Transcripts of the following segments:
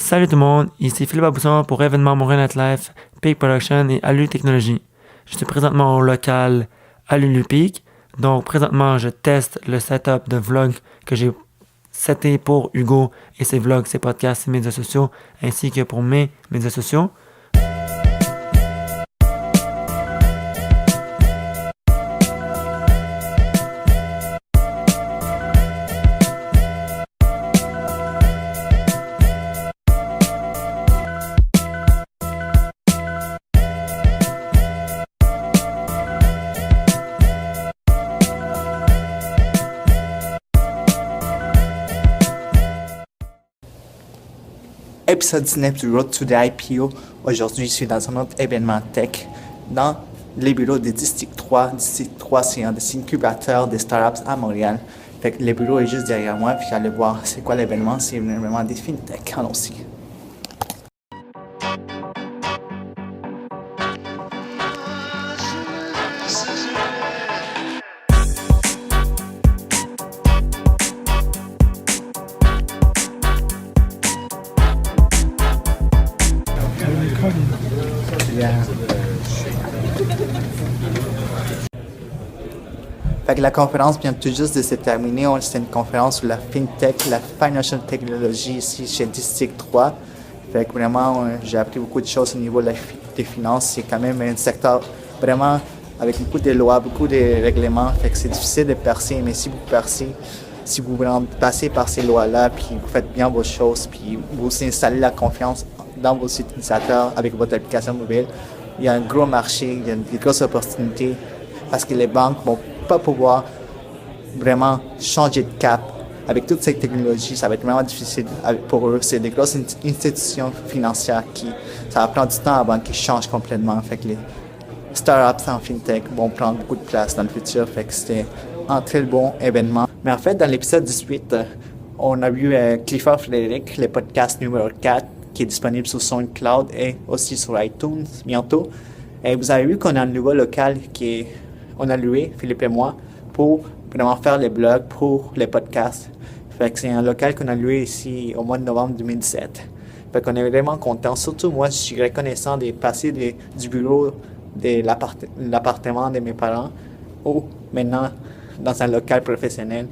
Salut tout le monde, ici Philippe Abousson pour événement Montréal Nightlife, Peak Production et Alu Technologie. Je suis présentement au local Alu Peak, donc présentement je teste le setup de vlog que j'ai seté pour Hugo et ses vlogs, ses podcasts, ses médias sociaux, ainsi que pour mes médias sociaux. Épisode 19 du Road to the IPO. Aujourd'hui, je suis dans un autre événement tech dans les bureaux du District 3. District 3, c'est un des incubateurs des startups à Montréal. Fait que le bureau est juste derrière moi, puis j'allais voir c'est quoi l'événement. C'est l'événement des FinTech. Allons-y. Fait que la conférence vient tout juste de se terminer. C'est une conférence sur la FinTech, la Financial Technology ici chez District 3. Fait que vraiment, j'ai appris beaucoup de choses au niveau des finances. C'est quand même un secteur vraiment avec beaucoup de lois, beaucoup de règlements. Fait que c'est difficile de percer, mais si vous percez, si vous passez par ces lois-là, puis vous faites bien vos choses, puis vous installez la confiance dans vos utilisateurs avec votre application mobile, il y a un gros marché, il y a des grosses opportunités parce que les banques vont pas pouvoir vraiment changer de cap. Avec toutes ces technologies, ça va être vraiment difficile pour eux. C'est des grosses institutions financières ça va prendre du temps avant qu'ils changent complètement. Fait que les startups en FinTech vont prendre beaucoup de place dans le futur. Fait que c'était un très bon événement. Mais en fait, dans l'épisode 18, on a vu Clifford Frédéric, le podcast numéro 4, qui est disponible sur SoundCloud et aussi sur iTunes bientôt. Et vous avez vu qu'on a un nouveau local on a loué, Philippe et moi, pour vraiment faire les blogs, pour les podcasts. Fait que c'est un local qu'on a loué ici au mois de novembre 2017. Fait qu'on est vraiment content. Surtout moi, je suis reconnaissant de passer du bureau de l'appartement de mes parents ou maintenant dans un local professionnel.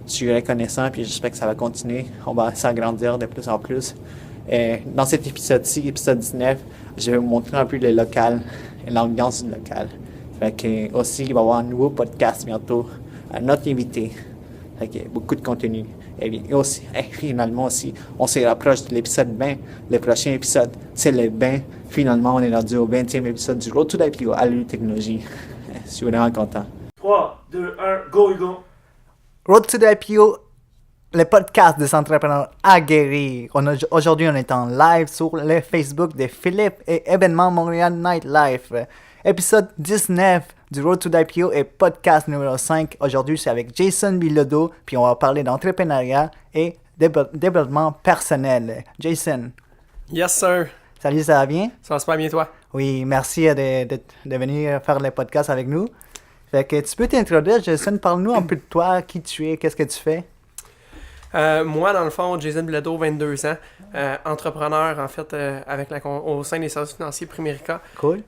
Je suis reconnaissant puis j'espère que ça va continuer. On va s'agrandir de plus en plus. Et dans cet épisode-ci, épisode 19, je vais vous montrer un peu le local et l'ambiance du local. Fait que aussi, il va y avoir un nouveau podcast bientôt, un autre invité. Fait que beaucoup de contenu. Et aussi, finalement aussi, on se rapproche de l'épisode 20. Le prochain épisode, c'est le 20. Finalement, on est rendu au 20e épisode du Road to the IPO, Alu Technologie. Je suis vraiment content. 3, 2, 1, go Hugo! Road to the IPO, le podcast des entrepreneurs aguerris. Aujourd'hui, on est en live sur le Facebook de Philippe et événement Montréal Nightlife. Épisode 19 du Road to the IPO et podcast numéro 5. Aujourd'hui, c'est avec Jason Bilodeau, puis on va parler d'entrepreneuriat et développement personnel. Jason. Yes, sir. Salut, ça va bien? Ça va super bien, toi? Oui, merci de venir faire le podcast avec nous. Fait que tu peux t'introduire, Jason, parle-nous un peu de toi, qui tu es, qu'est-ce que tu fais? Moi, dans le fond, Jason Bilodeau, 22 ans, entrepreneur, en fait, au sein des services financiers Primerica. Cool.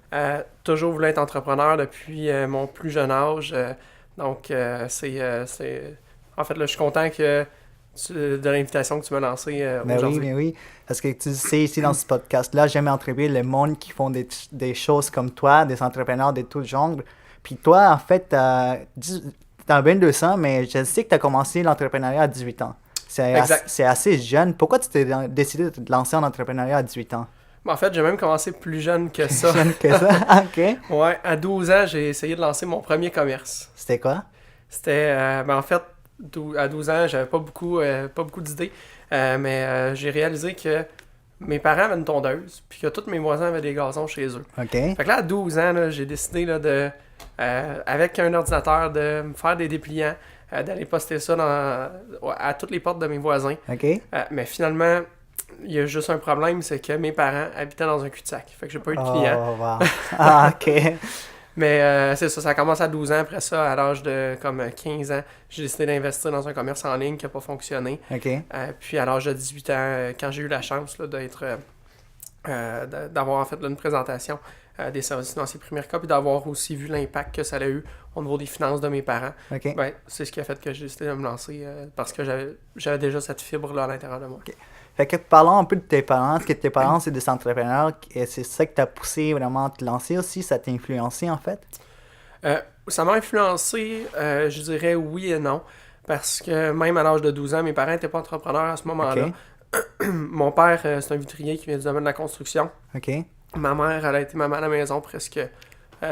Toujours voulu être entrepreneur depuis mon plus jeune âge. Donc, en fait, là, je suis content de l'invitation que tu m'as lancée aujourd'hui. Mais oui. Parce que tu sais, ici, dans ce podcast-là, j'aime entretenir le monde qui font des choses comme toi, des entrepreneurs de tout genre. Puis toi, en fait, t'as 22 ans, mais je sais que tu as commencé l'entrepreneuriat à 18 ans. C'est assez jeune. Pourquoi tu t'es décidé de te lancer en entrepreneuriat à 18 ans? En fait, j'ai même commencé plus jeune que ça. Jeune que ça? OK. Ouais, à 12 ans, j'ai essayé de lancer mon premier commerce. C'était quoi? C'était, en fait, à 12 ans, j'avais pas beaucoup d'idées, mais j'ai réalisé que mes parents avaient une tondeuse, puis que tous mes voisins avaient des gazons chez eux. OK. Fait que là, à 12 ans, là, j'ai décidé là, avec un ordinateur, de me faire des dépliants, d'aller poster ça à toutes les portes de mes voisins. OK. Mais finalement, il y a juste un problème, c'est que mes parents habitaient dans un cul-de-sac. Fait que j'ai pas eu de clients. Oh, wow. Ah, OK. Mais c'est ça, ça a commencé à 12 ans. Après ça, à l'âge de comme 15 ans, j'ai décidé d'investir dans un commerce en ligne qui n'a pas fonctionné. OK. Puis à l'âge de 18 ans, quand j'ai eu la chance là, d'avoir en fait là, une présentation des services financiers Primerica, puis d'avoir aussi vu l'impact que ça a eu au niveau des finances de mes parents, OK. ben, c'est ce qui a fait que j'ai décidé de me lancer parce que j'avais déjà cette fibre-là à l'intérieur de moi. OK. Fait que parlons un peu de tes parents. Est-ce que tes parents, c'est des entrepreneurs et c'est ça qui t'a poussé vraiment à te lancer aussi? Ça t'a influencé en fait? Ça m'a influencé, je dirais oui et non, parce que même à l'âge de 12 ans, mes parents n'étaient pas entrepreneurs à ce moment-là. OK. Mon père, c'est un vitrier qui vient du domaine de la construction. OK. Ma mère, elle a été maman à la maison presque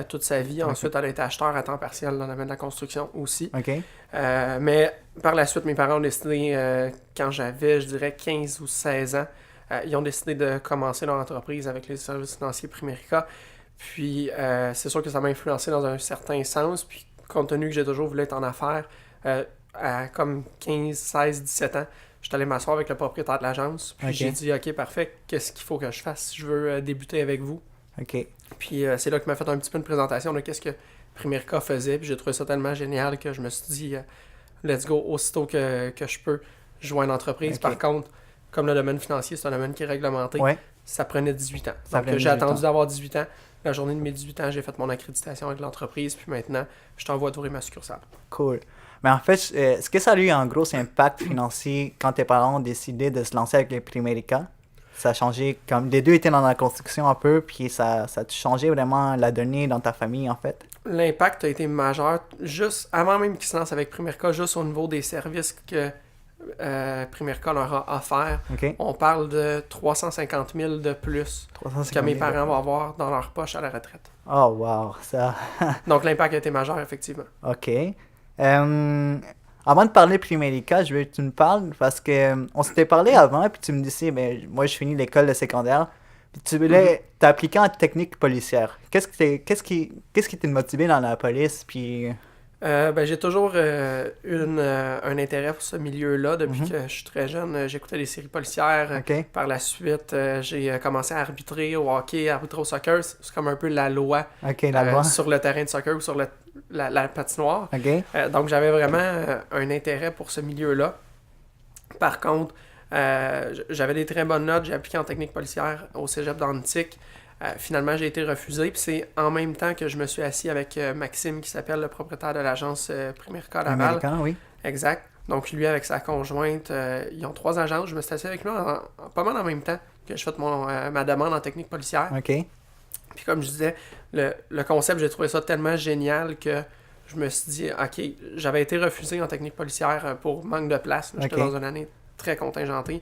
toute sa vie. Ensuite, elle a été acheteur à temps partiel dans le domaine de la construction aussi. OK. Mais par la suite, mes parents ont décidé, quand j'avais, je dirais, 15 ou 16 ans, ils ont décidé de commencer leur entreprise avec les services financiers Primerica. Puis, c'est sûr que ça m'a influencé dans un certain sens. Puis, compte tenu que j'ai toujours voulu être en affaires, à comme 15, 16, 17 ans, je suis allé m'asseoir avec le propriétaire de l'agence. Puis, j'ai dit, OK, parfait, qu'est-ce qu'il faut que je fasse si je veux débuter avec vous? OK. Puis, c'est là qu'il m'a fait un petit peu une présentation de qu'est-ce que Primerica faisait. Puis, j'ai trouvé ça tellement génial que je me suis dit, let's go, aussitôt que je peux joindre l'entreprise. OK. Par contre, comme le domaine financier, c'est un domaine qui est réglementé, Ouais. ça prenait 18 ans. Ça Donc, prenait j'ai 18 attendu ans. d'avoir 18 ans. La journée de mes 18 ans, j'ai fait mon accréditation avec l'entreprise. Puis maintenant, je t'envoie tourner ma succursale. Cool. Mais en fait, est-ce que ça a eu un gros impact financier quand tes parents ont décidé de se lancer avec les Primerica? Ça a changé, comme les deux étaient dans la construction un peu, puis ça a changé vraiment la donnée dans ta famille, en fait? L'impact a été majeur, juste avant même qu'ils se lancent avec Primerica, juste au niveau des services que Primerica leur a offert. OK. On parle de 350 000 de plus 350 que mes 000. parents vont avoir dans leur poche à la retraite. Oh, wow. Ça... Donc l'impact a été majeur, effectivement. OK. Avant de parler Primerica, je veux que tu me parles parce que on s'était parlé avant, puis tu me disais, ben, moi je finis l'école de secondaire, puis tu voulais t'appliquer en technique policière. Qu'est-ce qui t'a motivé dans la police, puis... Ben, j'ai toujours un intérêt pour ce milieu-là depuis que je suis très jeune. J'écoutais des séries policières. OK. Par la suite, j'ai commencé à arbitrer au hockey, arbitrer au soccer. C'est comme un peu la loi, OK, là-bas. sur le terrain de soccer ou sur la patinoire. OK. Donc j'avais vraiment un intérêt pour ce milieu-là. Par contre, j'avais des très bonnes notes. J'ai appliqué en technique policière au cégep d'Antique. Finalement, j'ai été refusé. Puis c'est en même temps que je me suis assis avec Maxime, qui s'appelle le propriétaire de l'agence Primerica Laval. Américain, oui. Exact. Donc lui, avec sa conjointe, ils ont 3 agences. Je me suis assis avec lui pas mal en même temps que je fais ma demande en technique policière. OK. Puis comme je disais, le concept, j'ai trouvé ça tellement génial que je me suis dit, OK, j'avais été refusé en technique policière pour manque de place. J'étais OK. dans une année très contingentée.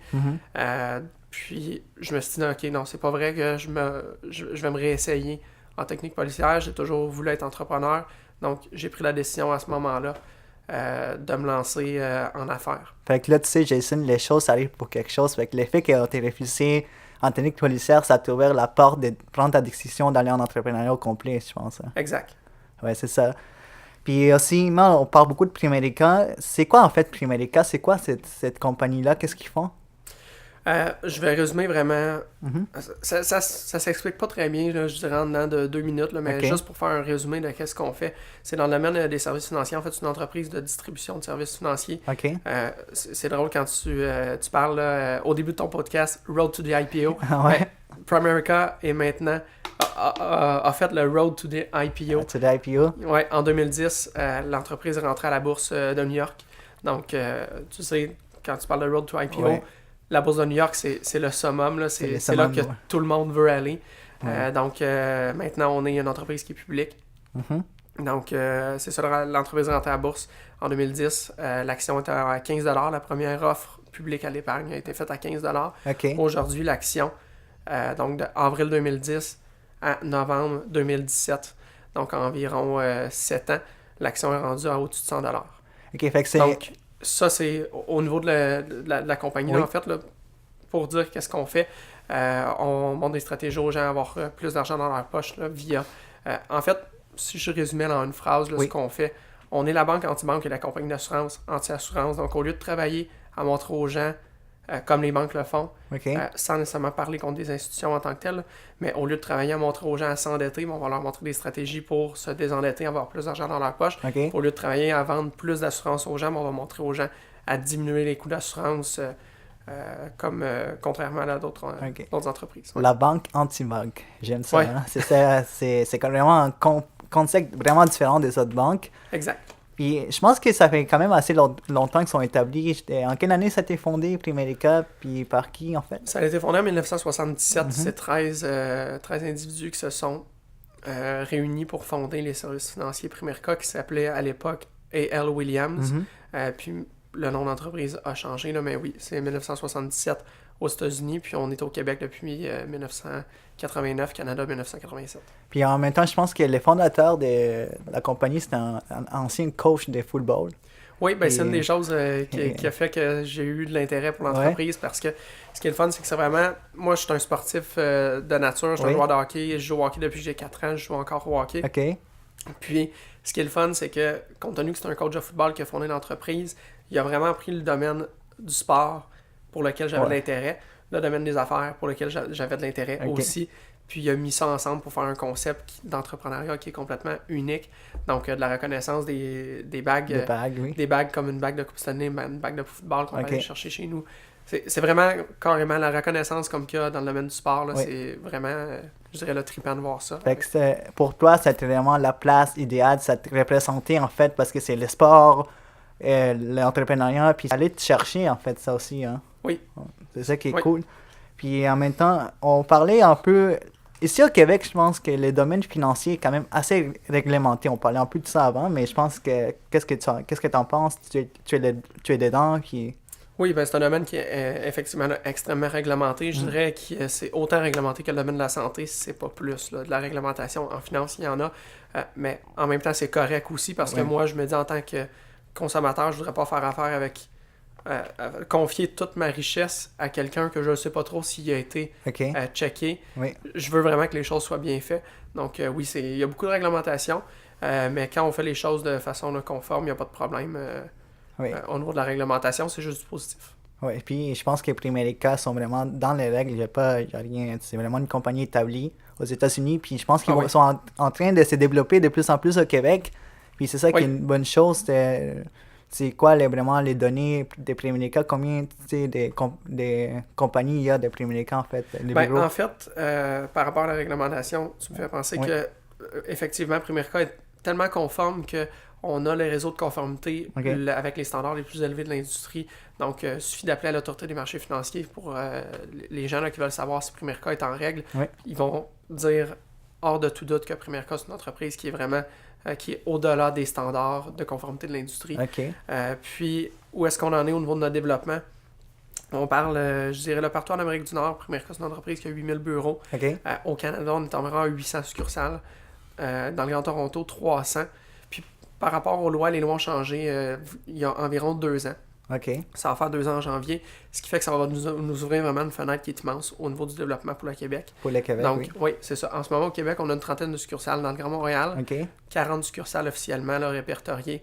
Puis je me suis dit, OK, non, c'est pas vrai que je vais me réessayer en technique policière. J'ai toujours voulu être entrepreneur. Donc j'ai pris la décision à ce moment-là de me lancer en affaires. Fait que là, tu sais, Jason, les choses arrivent pour quelque chose. Fait que l'effet que t'es refusé en technique policière, ça t'a ouvert la porte de prendre ta décision d'aller en entrepreneuriat au complet, je pense. Hein. Exact. Ouais, c'est ça. Puis aussi, moi, on parle beaucoup de Primerica. C'est quoi en fait Primerica? C'est quoi cette compagnie-là? Qu'est-ce qu'ils font? Je vais résumer vraiment. Ça s'explique pas très bien, là, je dirais en dedans de 2 minutes, là, mais OK. juste pour faire un résumé de qu'est-ce qu'on fait. C'est dans le domaine des services financiers. En fait, c'est une entreprise de distribution de services financiers. OK. C'est drôle quand tu parles au début de ton podcast Road to the IPO. Ouais. Primerica est maintenant a fait le Road to the IPO. To the IPO. Ouais, en 2010, l'entreprise est rentrée à la bourse de New York. Donc, tu sais, quand tu parles de Road to IPO, Ouais. la bourse de New York, c'est le summum. Là. C'est le C'est là summum, que ouais. tout le monde veut aller. Ouais. Donc, maintenant, on est une entreprise qui est publique. Mhm. Donc, c'est ça, l'entreprise est rentrée à la bourse en 2010. L'action était à 15 $. La première offre publique à l'épargne a été faite à 15 $. OK. Aujourd'hui, l'action, donc de avril 2010 à novembre 2017, donc environ 7 ans, l'action est rendue à au-dessus de 100 $. OK, fait que c'est... Donc, ça, c'est au niveau de la compagnie, là, Oui. en fait, là, pour dire qu'est-ce qu'on fait. On montre des stratégies aux gens à avoir plus d'argent dans leur poche là, via... en fait, si je résumais dans une phrase là, Oui. ce qu'on fait, on est la banque anti-banque et la compagnie d'assurance anti-assurance. Donc, au lieu de travailler à montrer aux gens comme les banques le font, OK. sans nécessairement parler contre des institutions en tant que telles. Mais au lieu de travailler à montrer aux gens à s'endetter, on va leur montrer des stratégies pour se désendetter, avoir plus d'argent dans leur poche. OK. Au lieu de travailler à vendre plus d'assurance aux gens, on va montrer aux gens à diminuer les coûts d'assurance, contrairement à d'autres entreprises. Ouais. La banque anti-banque. J'aime ça. Ouais. Hein? C'est vraiment un concept vraiment différent des autres banques. Exact. Puis je pense que ça fait quand même assez longtemps qu'ils sont établis. En quelle année ça a été fondé, Primerica, puis par qui en fait? Ça a été fondé en 1977. C'est 13 individus qui se sont réunis pour fonder les services financiers Primerica, qui s'appelait à l'époque A.L. Williams. Puis le nom d'entreprise a changé, là, mais oui, c'est 1977 aux États-Unis, puis on est au Québec depuis 1989, Canada 1987. Puis en même temps, je pense que le fondateur de la compagnie, c'était un ancien coach de football. Oui, ben, c'est une des choses qui a fait que j'ai eu de l'intérêt pour l'entreprise, parce que ce qui est le fun, c'est que c'est vraiment... Moi, je suis un sportif de nature, je suis un joueur de hockey, je joue au hockey depuis que j'ai 4 ans, je joue encore au hockey. OK. Puis, ce qui est le fun, c'est que, compte tenu que c'est un coach de football qui a fondé l'entreprise, il a vraiment pris le domaine du sport pour lequel j'avais de l'intérêt, le domaine des affaires pour lequel j'avais de l'intérêt aussi, puis il a mis ça ensemble pour faire un concept d'entrepreneuriat qui est complètement unique. Donc, de la reconnaissance des bagues, des bagues comme une bague de Coupe Stanley, une bague de football qu'on va aller chercher chez nous. C'est vraiment carrément la reconnaissance comme qu'il y a dans le domaine du sport. Là, c'est vraiment, je dirais, le trippant de voir ça. Fait que pour toi, c'était vraiment la place idéale, ça te représentait en fait, parce que c'est le sport, l'entrepreneuriat, puis aller te chercher en fait ça aussi. Hein? Oui. C'est ça qui est cool. Puis en même temps, on parlait un peu... Ici au Québec, je pense que le domaine financier est quand même assez réglementé. On parlait un peu de ça avant, mais je pense que... Qu'est-ce que tu en penses? Tu es dedans? Oui, ben c'est un domaine qui est effectivement extrêmement réglementé. Je dirais que c'est autant réglementé que le domaine de la santé, si c'est pas plus. Là. De la réglementation en finance, il y en a. Mais en même temps, c'est correct aussi parce que moi, je me dis en tant que consommateur, je voudrais pas faire affaire avec... confier toute ma richesse à quelqu'un que je ne sais pas trop s'il a été checké. Je veux vraiment que les choses soient bien faites. Donc oui, il y a beaucoup de réglementation, mais quand on fait les choses de façon conforme, il n'y a pas de problème. Au niveau de la réglementation, c'est juste du positif. Oui, puis je pense que Primerica sont vraiment dans les règles, il y a rien. C'est vraiment une compagnie établie aux États-Unis, puis je pense qu'ils sont en train de se développer de plus en plus au Québec. Puis c'est ça qui est une bonne chose. C'est quoi vraiment les données de Primerica? Combien de compagnies il y a de Primerica en fait? En fait, par rapport à la réglementation, tu me fais penser que effectivement Primerica est tellement conforme qu'on a les réseaux de conformité avec les standards les plus élevés de l'industrie. Donc, il suffit d'appeler à l'autorité des marchés financiers pour les gens là, qui veulent savoir si Primerica est en règle. Ils vont dire hors de tout doute que Primerica, c'est une entreprise qui est vraiment qui est au-delà des standards de conformité de l'industrie. Puis, où est-ce qu'on en est au niveau de notre développement? On parle, je dirais, là, partout en Amérique du Nord. Primerica, c'est une entreprise qui a 8000 bureaux. Au Canada, on est environ à 800 succursales. Dans le Grand Toronto, 300. Puis, par rapport aux lois, les lois ont changé il y a environ 2 ans. Ça va faire 2 ans en janvier, ce qui fait que ça va nous ouvrir vraiment une fenêtre qui est immense au niveau du développement pour le Québec. Pour le Québec, donc, oui, c'est ça. En ce moment, au Québec, on a une trentaine de succursales dans le Grand Montréal, 40 succursales officiellement là, répertoriées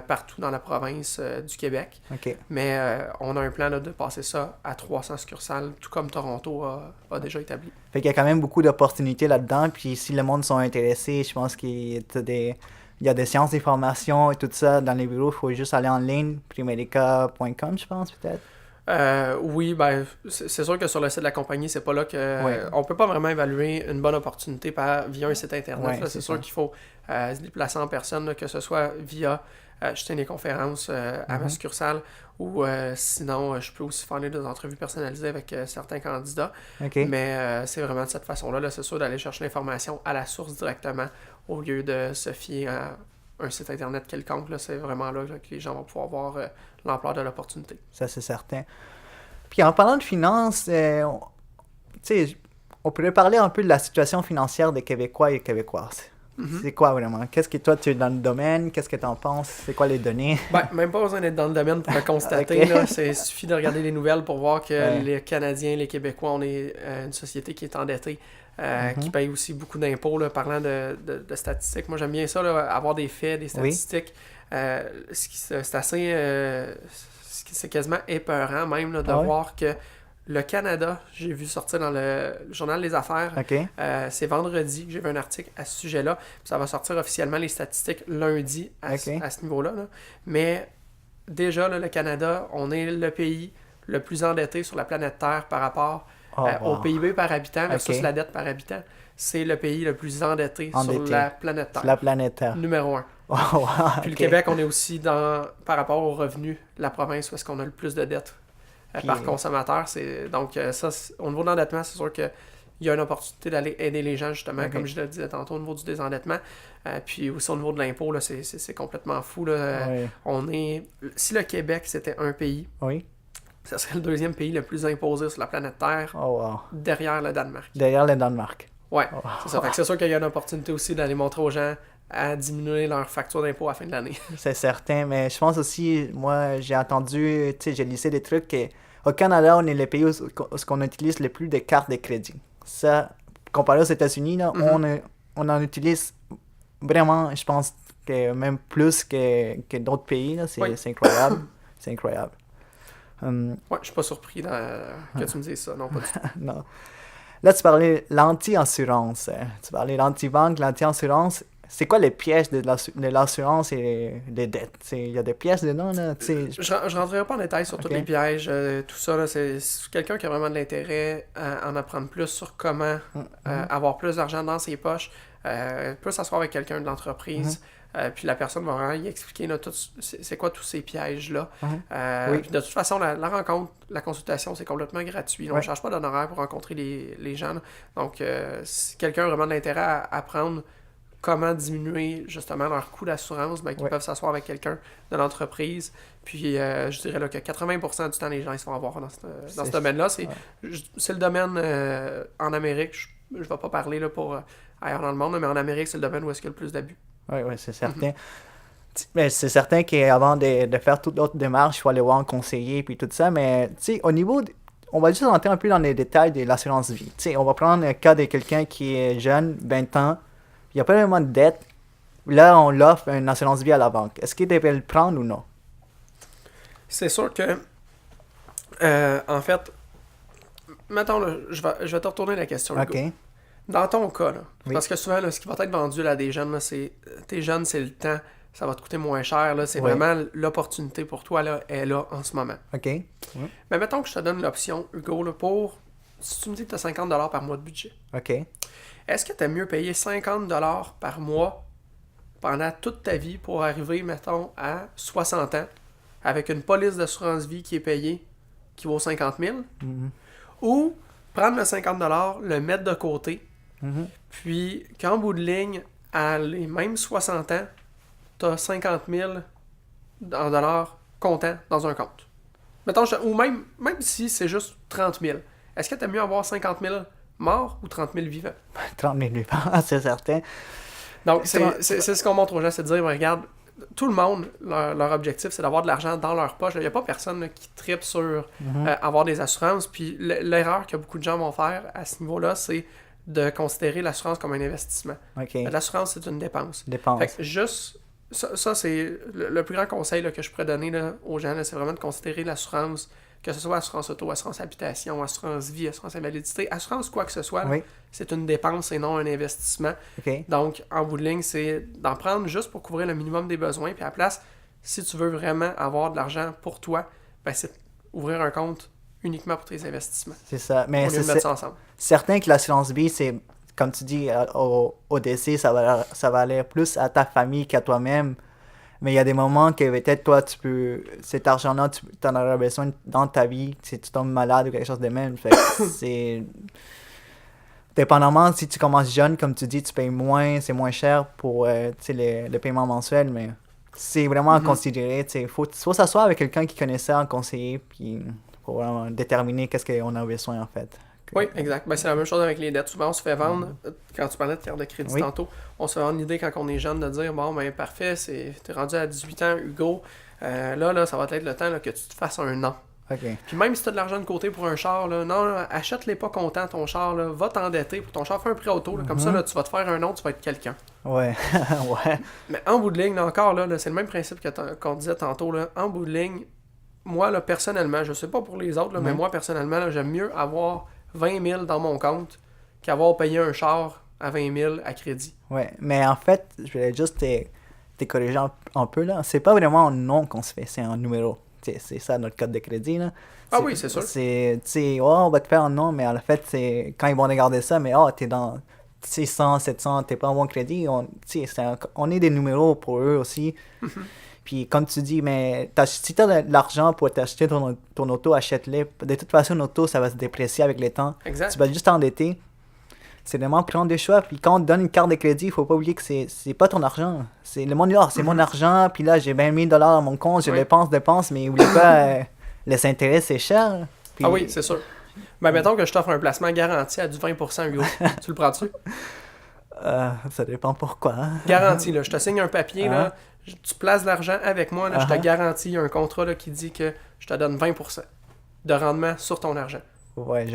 partout dans la province du Québec. Mais on a un plan là, de passer ça à 300 succursales, tout comme Toronto a déjà établi. Fait qu'il y a quand même beaucoup d'opportunités là-dedans, puis si le monde sont intéressés, je pense qu'il y a des séances d'information et tout ça dans les bureaux. Il faut juste aller en ligne, primerica.com, je pense, peut-être. Oui, ben c'est sûr que sur le site de la compagnie, c'est pas là que... On peut pas vraiment évaluer une bonne opportunité via un site Internet. C'est sûr qu'il faut se déplacer en personne, là, que ce soit via jeter des conférences à ma succursale ou sinon, je peux aussi faire des entrevues personnalisées avec certains candidats. Mais c'est vraiment de cette façon-là. Là, c'est sûr d'aller chercher l'information à la source directement au lieu de se fier à un site Internet quelconque. Là, c'est vraiment là que les gens vont pouvoir voir l'ampleur de l'opportunité. Ça, c'est certain. Puis en parlant de finances, on pourrait parler un peu de la situation financière des Québécois et Québécoises. C'est quoi vraiment? Qu'est-ce que toi, tu es dans le domaine? Qu'est-ce que tu en penses? C'est quoi les données? Même pas besoin d'être dans le domaine pour le constater. Il suffit de regarder les nouvelles pour voir que les Canadiens, les Québécois, on est une société qui est endettée, qui paye aussi beaucoup d'impôts. Là, parlant de statistiques, moi j'aime bien ça, là, avoir des faits, des statistiques. C'est assez... ce c'est quasiment épeurant même là, de voir que le Canada, j'ai vu sortir dans le Journal des Affaires, c'est vendredi que j'ai vu un article à ce sujet-là, puis ça va sortir officiellement les statistiques lundi à ce niveau-là. Là. Mais déjà, là, le Canada, on est le pays le plus endetté sur la planète Terre par rapport au PIB par habitant. Ça, c'est la dette par habitant. C'est le pays le plus endetté. Sur la planète Terre. La planète Terre. Numéro 1. Puis le Québec, on est aussi, par rapport aux revenus, la province où est-ce qu'on a le plus de dettes par consommateur. Donc, ça, au niveau de l'endettement, c'est sûr qu'il y a une opportunité d'aller aider les gens, justement, comme je le disais tantôt, au niveau du désendettement. Puis aussi au niveau de l'impôt, là, c'est complètement fou. Là. Si le Québec, c'était un pays, ça serait le deuxième pays le plus imposé sur la planète Terre, derrière le Danemark. Derrière le Danemark. Ouais, c'est ça. Fait que c'est sûr qu'il y a une opportunité aussi d'aller montrer aux gens à diminuer leur facture d'impôt à la fin de l'année. C'est certain, mais je pense aussi, moi, j'ai entendu, tu sais, j'ai listé des trucs qu'au Canada, on est le pays où on utilise le plus de cartes de crédit. Ça, comparé aux États-Unis, là, on en utilise vraiment, je pense, que même plus que d'autres pays. Là. C'est incroyable. C'est incroyable. Ouais, je suis pas surpris que tu me dises ça. Non, pas du tout. Non. Là, tu parlais l'anti-assurance. Tu parlais l'anti-banque, l'anti-assurance. C'est quoi les pièges de l'assurance et des dettes? Il y a des pièges dedans, là? Je rentrerai pas en détail sur tous les pièges. Tout ça, là, c'est quelqu'un qui a vraiment de l'intérêt à en apprendre plus sur comment avoir plus d'argent dans ses poches, peut s'asseoir avec quelqu'un de l'entreprise. Puis la personne va vraiment y expliquer là, c'est quoi tous ces pièges-là. Puis de toute façon, la rencontre, la consultation, c'est complètement gratuit. On ne charge pas d'honoraires pour rencontrer les gens. Là. Donc, si quelqu'un a vraiment de l'intérêt à apprendre comment diminuer justement leur coût d'assurance, ils peuvent s'asseoir avec quelqu'un de l'entreprise. Puis je dirais là, que 80% du temps, les gens ils se font avoir dans ce domaine-là. C'est le domaine en Amérique. Je ne vais pas parler là, pour ailleurs dans le monde, mais en Amérique, c'est le domaine où est-ce qu'il y a le plus d'abus. Oui, c'est certain. Mais c'est certain qu'avant de faire toute autre démarche, il faut aller voir un conseiller et tout ça. Mais tu sais, au niveau, on va juste rentrer un peu dans les détails de l'assurance vie. Tu sais, on va prendre le cas de quelqu'un qui est jeune, 20 ans, il n'y a pas vraiment de dette. Là, on l'offre une assurance vie à la banque. Est-ce qu'il devait le prendre ou non? C'est sûr que, en fait, mettons, là, je vais te retourner la question. OK. Dans ton cas, là, parce que souvent, là, ce qui va être vendu là, à des jeunes, là, t'es jeune, c'est le temps, ça va te coûter moins cher. Là, c'est vraiment l'opportunité pour toi là, est là en ce moment. OK. Mais mettons que je te donne l'option, Hugo, là, pour, si tu me dis que tu as 50$ par mois de budget. OK. Est-ce que tu aimes mieux payer 50$ par mois pendant toute ta vie pour arriver, mettons, à 60 ans avec une police d'assurance vie qui est payée, qui vaut 50 000, ou prendre le 50$, le mettre de côté, puis qu'en bout de ligne, à les mêmes 60 ans, tu as 50 000 en dollars comptants dans un compte. Mettons, ou même si c'est juste 30 000, est-ce que tu aimes mieux avoir 50 000 morts ou 30 000 vivants? 30 000 vivants, c'est certain. Donc, c'est ce qu'on montre aux gens, c'est de dire, regarde, tout le monde, leur objectif, c'est d'avoir de l'argent dans leur poche. Il n'y a pas personne là, qui tripe sur avoir des assurances. Puis l'erreur que beaucoup de gens vont faire à ce niveau-là, c'est de considérer l'assurance comme un investissement. L'assurance, c'est une dépense. Fait que juste, ça c'est le plus grand conseil là, que je pourrais donner là, aux gens, là, c'est vraiment de considérer l'assurance, que ce soit assurance auto, assurance habitation, assurance vie, assurance invalidité, assurance quoi que ce soit, là, c'est une dépense et non un investissement. Donc, en bout de ligne, c'est d'en prendre juste pour couvrir le minimum des besoins. Puis à la place, si tu veux vraiment avoir de l'argent pour toi, ben c'est ouvrir un compte uniquement pour tes investissements. C'est ça. Mais au lieu de mettre ça ensemble. Certain que l'assurance vie, c'est, comme tu dis, au décès, ça va aller plus à ta famille qu'à toi-même. Mais il y a des moments que peut-être toi, cet argent-là, tu en auras besoin dans ta vie, si tu tombes malade ou quelque chose de même. Fait que c'est... Dépendamment, si tu commences jeune, comme tu dis, tu payes moins, c'est moins cher pour le paiement mensuel, mais c'est vraiment à considérer. Il faut s'asseoir avec quelqu'un qui connaît ça, un conseiller, puis pour vraiment déterminer qu'est-ce qu'on a besoin en fait. Oui, exact. Ben, c'est la même chose avec les dettes. Souvent, on se fait vendre, quand tu parlais de carte de crédit tantôt, on se fait vendre l'idée quand on est jeune de dire, bon, ben parfait, t'es rendu à 18 ans, Hugo, là, ça va être le temps là, que tu te fasses un an. Puis même si tu as de l'argent de côté pour un char, là, non, achète-les pas content ton char, là, va t'endetter pour ton char, fais un prêt auto, là, comme ça, là, tu vas te faire un nom, tu vas être quelqu'un. Ouais. Mais en bout de ligne, là, encore, là, c'est le même principe qu'on disait tantôt, là, en bout de ligne, moi, là, personnellement, je sais pas pour les autres, là, mais moi, personnellement, là, j'aime mieux avoir 20 000 dans mon compte qu'avoir payé un char à 20 000 à crédit. Ouais, mais en fait, je voulais juste te corriger un peu, là. C'est pas vraiment un nom qu'on se fait, c'est un numéro. C'est ça notre code de crédit, là. Ah oui, c'est sûr. C'est, tu sais, on va te faire un nom, mais en fait, c'est quand ils vont regarder ça, mais t'es dans 600, 700, t'es pas en bon crédit. On est des numéros pour eux aussi. Puis comme tu dis, mais si t'as de l'argent pour t'acheter ton auto, achète-le. De toute façon, une auto, ça va se déprécier avec le temps. Exact. Tu vas juste t'endetter. C'est vraiment prendre des choix. Puis quand on te donne une carte de crédit, il faut pas oublier que c'est pas ton argent. C'est le monde, c'est mon argent. Puis là, j'ai 20 000 $ dans mon compte. Je dépense. Mais oublie pas, les intérêts, c'est cher. Puis... Ah oui, c'est sûr. Ben, mettons que je t'offre un placement garanti à du 20%, Hugo. Tu le prends-tu? Ça dépend pourquoi. Garanti, là. Je te signe un papier, là. Tu places de l'argent avec moi, là. Je te garantis un contrat là, qui dit que je te donne 20% de rendement sur ton argent. Ouais,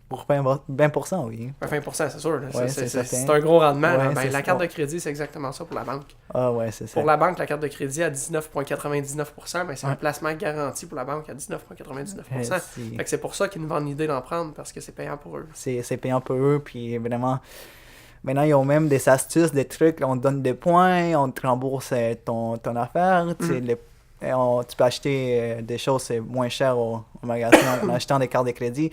pour 20%, oui. 20%, c'est sûr. Là. Ouais, c'est un gros rendement. Ouais, ben, la carte de crédit, c'est exactement ça pour la banque. Ah ouais, c'est ça. Pour la banque, la carte de crédit à 19,99%, ben, c'est un placement garanti pour la banque à 19,99%. Fait que c'est pour ça qu'ils nous vendent l'idée d'en prendre, parce que c'est payant pour eux. C'est payant pour eux, puis vraiment... Maintenant, ils ont même des astuces, des trucs. On te donne des points, on te rembourse ton affaire. Tu peux acheter des choses moins chères au magasin en achetant des cartes de crédit.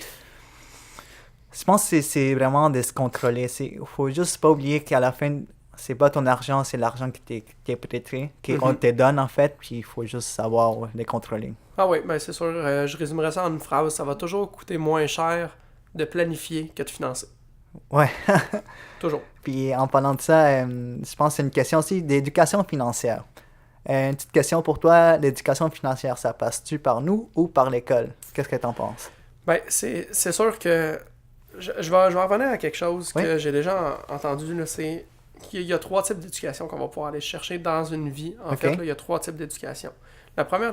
Je pense que c'est vraiment de se contrôler. Il faut juste pas oublier qu'à la fin, c'est pas ton argent, c'est l'argent qui est prêté, qu'on te donne en fait, puis il faut juste savoir les contrôler. Ah oui, ben c'est sûr. Je résumerais ça en une phrase. Ça va toujours coûter moins cher de planifier que de financer. Ouais. Toujours. Puis en parlant de ça, je pense que c'est une question aussi d'éducation financière. Une petite question pour toi, l'éducation financière, ça passe-tu par nous ou par l'école? Qu'est-ce que tu en penses? Ben, c'est sûr que je vais revenir à quelque chose que j'ai déjà entendu, là, c'est qu'il y a 3 types d'éducation qu'on va pouvoir aller chercher dans une vie. En fait, là, il y a 3 types d'éducation. Le premier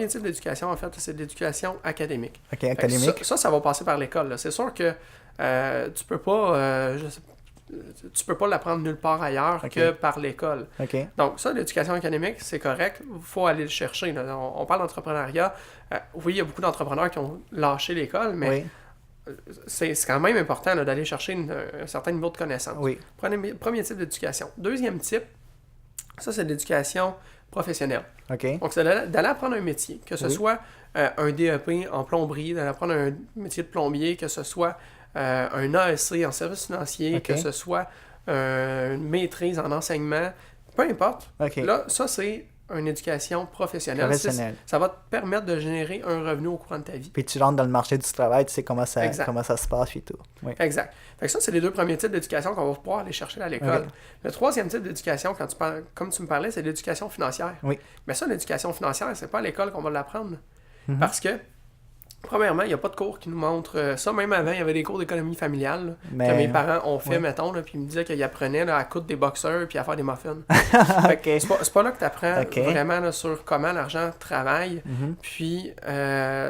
type d'éducation, en fait, c'est l'éducation académique. OK, académique. Ça va passer par l'école. Là. C'est sûr que tu peux pas... tu peux pas l'apprendre nulle part ailleurs que par l'école. Donc ça, l'éducation académique, c'est correct. Il faut aller le chercher. Là. On parle d'entrepreneuriat. Oui, il y a beaucoup d'entrepreneurs qui ont lâché l'école, mais c'est quand même important là, d'aller chercher un certain niveau de connaissance. Premier type d'éducation. Deuxième type, ça c'est l'éducation professionnelle. Donc c'est d'aller apprendre un métier, que ce soit un DEP en plomberie, d'aller apprendre un métier de plombier, que ce soit un ASC en service financier, que ce soit une maîtrise en enseignement, peu importe. Là, ça, c'est une éducation professionnelle. Ça va te permettre de générer un revenu au courant de ta vie. Puis tu rentres dans le marché du travail, tu sais comment ça se passe et tout. Exact. Fait que ça, c'est les 2 premiers types d'éducation qu'on va pouvoir aller chercher à l'école. Le troisième type d'éducation, comme tu me parlais, c'est l'éducation financière. Mais ça, l'éducation financière, c'est pas à l'école qu'on va l'apprendre. Parce que premièrement, il n'y a pas de cours qui nous montrent ça. Même avant, il y avait des cours d'économie familiale que mes parents ont fait, mettons, là, puis ils me disaient qu'ils apprenaient là, à coudre des boxeurs puis à faire des muffins. C'est pas là que tu apprends vraiment là, sur comment l'argent travaille. Puis,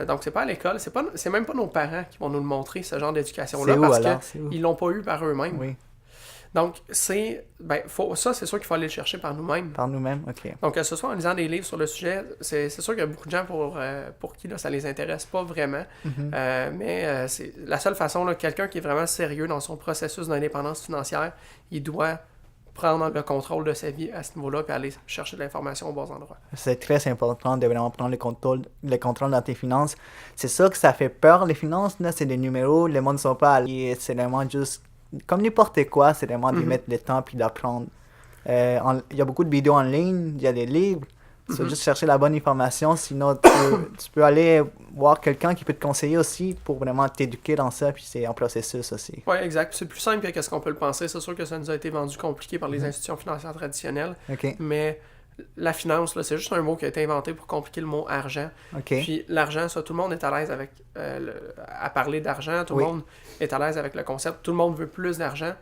donc, c'est pas à l'école. C'est même pas nos parents qui vont nous le montrer, ce genre d'éducation-là, parce qu'ils l'ont pas eu par eux-mêmes. Donc, c'est sûr qu'il faut aller le chercher par nous-mêmes. Par nous-mêmes, Donc, que ce soit en lisant des livres sur le sujet, c'est sûr qu'il y a beaucoup de gens pour qui là, ça les intéresse pas vraiment. Mais c'est la seule façon, là, quelqu'un qui est vraiment sérieux dans son processus d'indépendance financière, il doit prendre le contrôle de sa vie à ce niveau-là et aller chercher de l'information aux bons endroits. C'est très important de vraiment prendre le contrôle dans tes finances. C'est ça que ça fait peur, les finances, là, c'est des numéros, le monde ne sont pas allés, c'est vraiment juste... Comme n'importe quoi, c'est vraiment de mettre le temps puis d'apprendre. Il y a beaucoup de vidéos en ligne, il y a des livres. Tu vas juste chercher la bonne information. Sinon, tu peux aller voir quelqu'un qui peut te conseiller aussi pour vraiment t'éduquer dans ça. Puis c'est un processus aussi. Oui, exact. C'est plus simple que ce qu'on peut le penser. C'est sûr que ça nous a été vendu compliqué par les institutions financières traditionnelles. Mais la finance, là, c'est juste un mot qui a été inventé pour compliquer le mot argent. Puis l'argent, ça, tout le monde est à l'aise avec à parler d'argent. Tout le monde est à l'aise avec le concept. Tout le monde veut plus d'argent.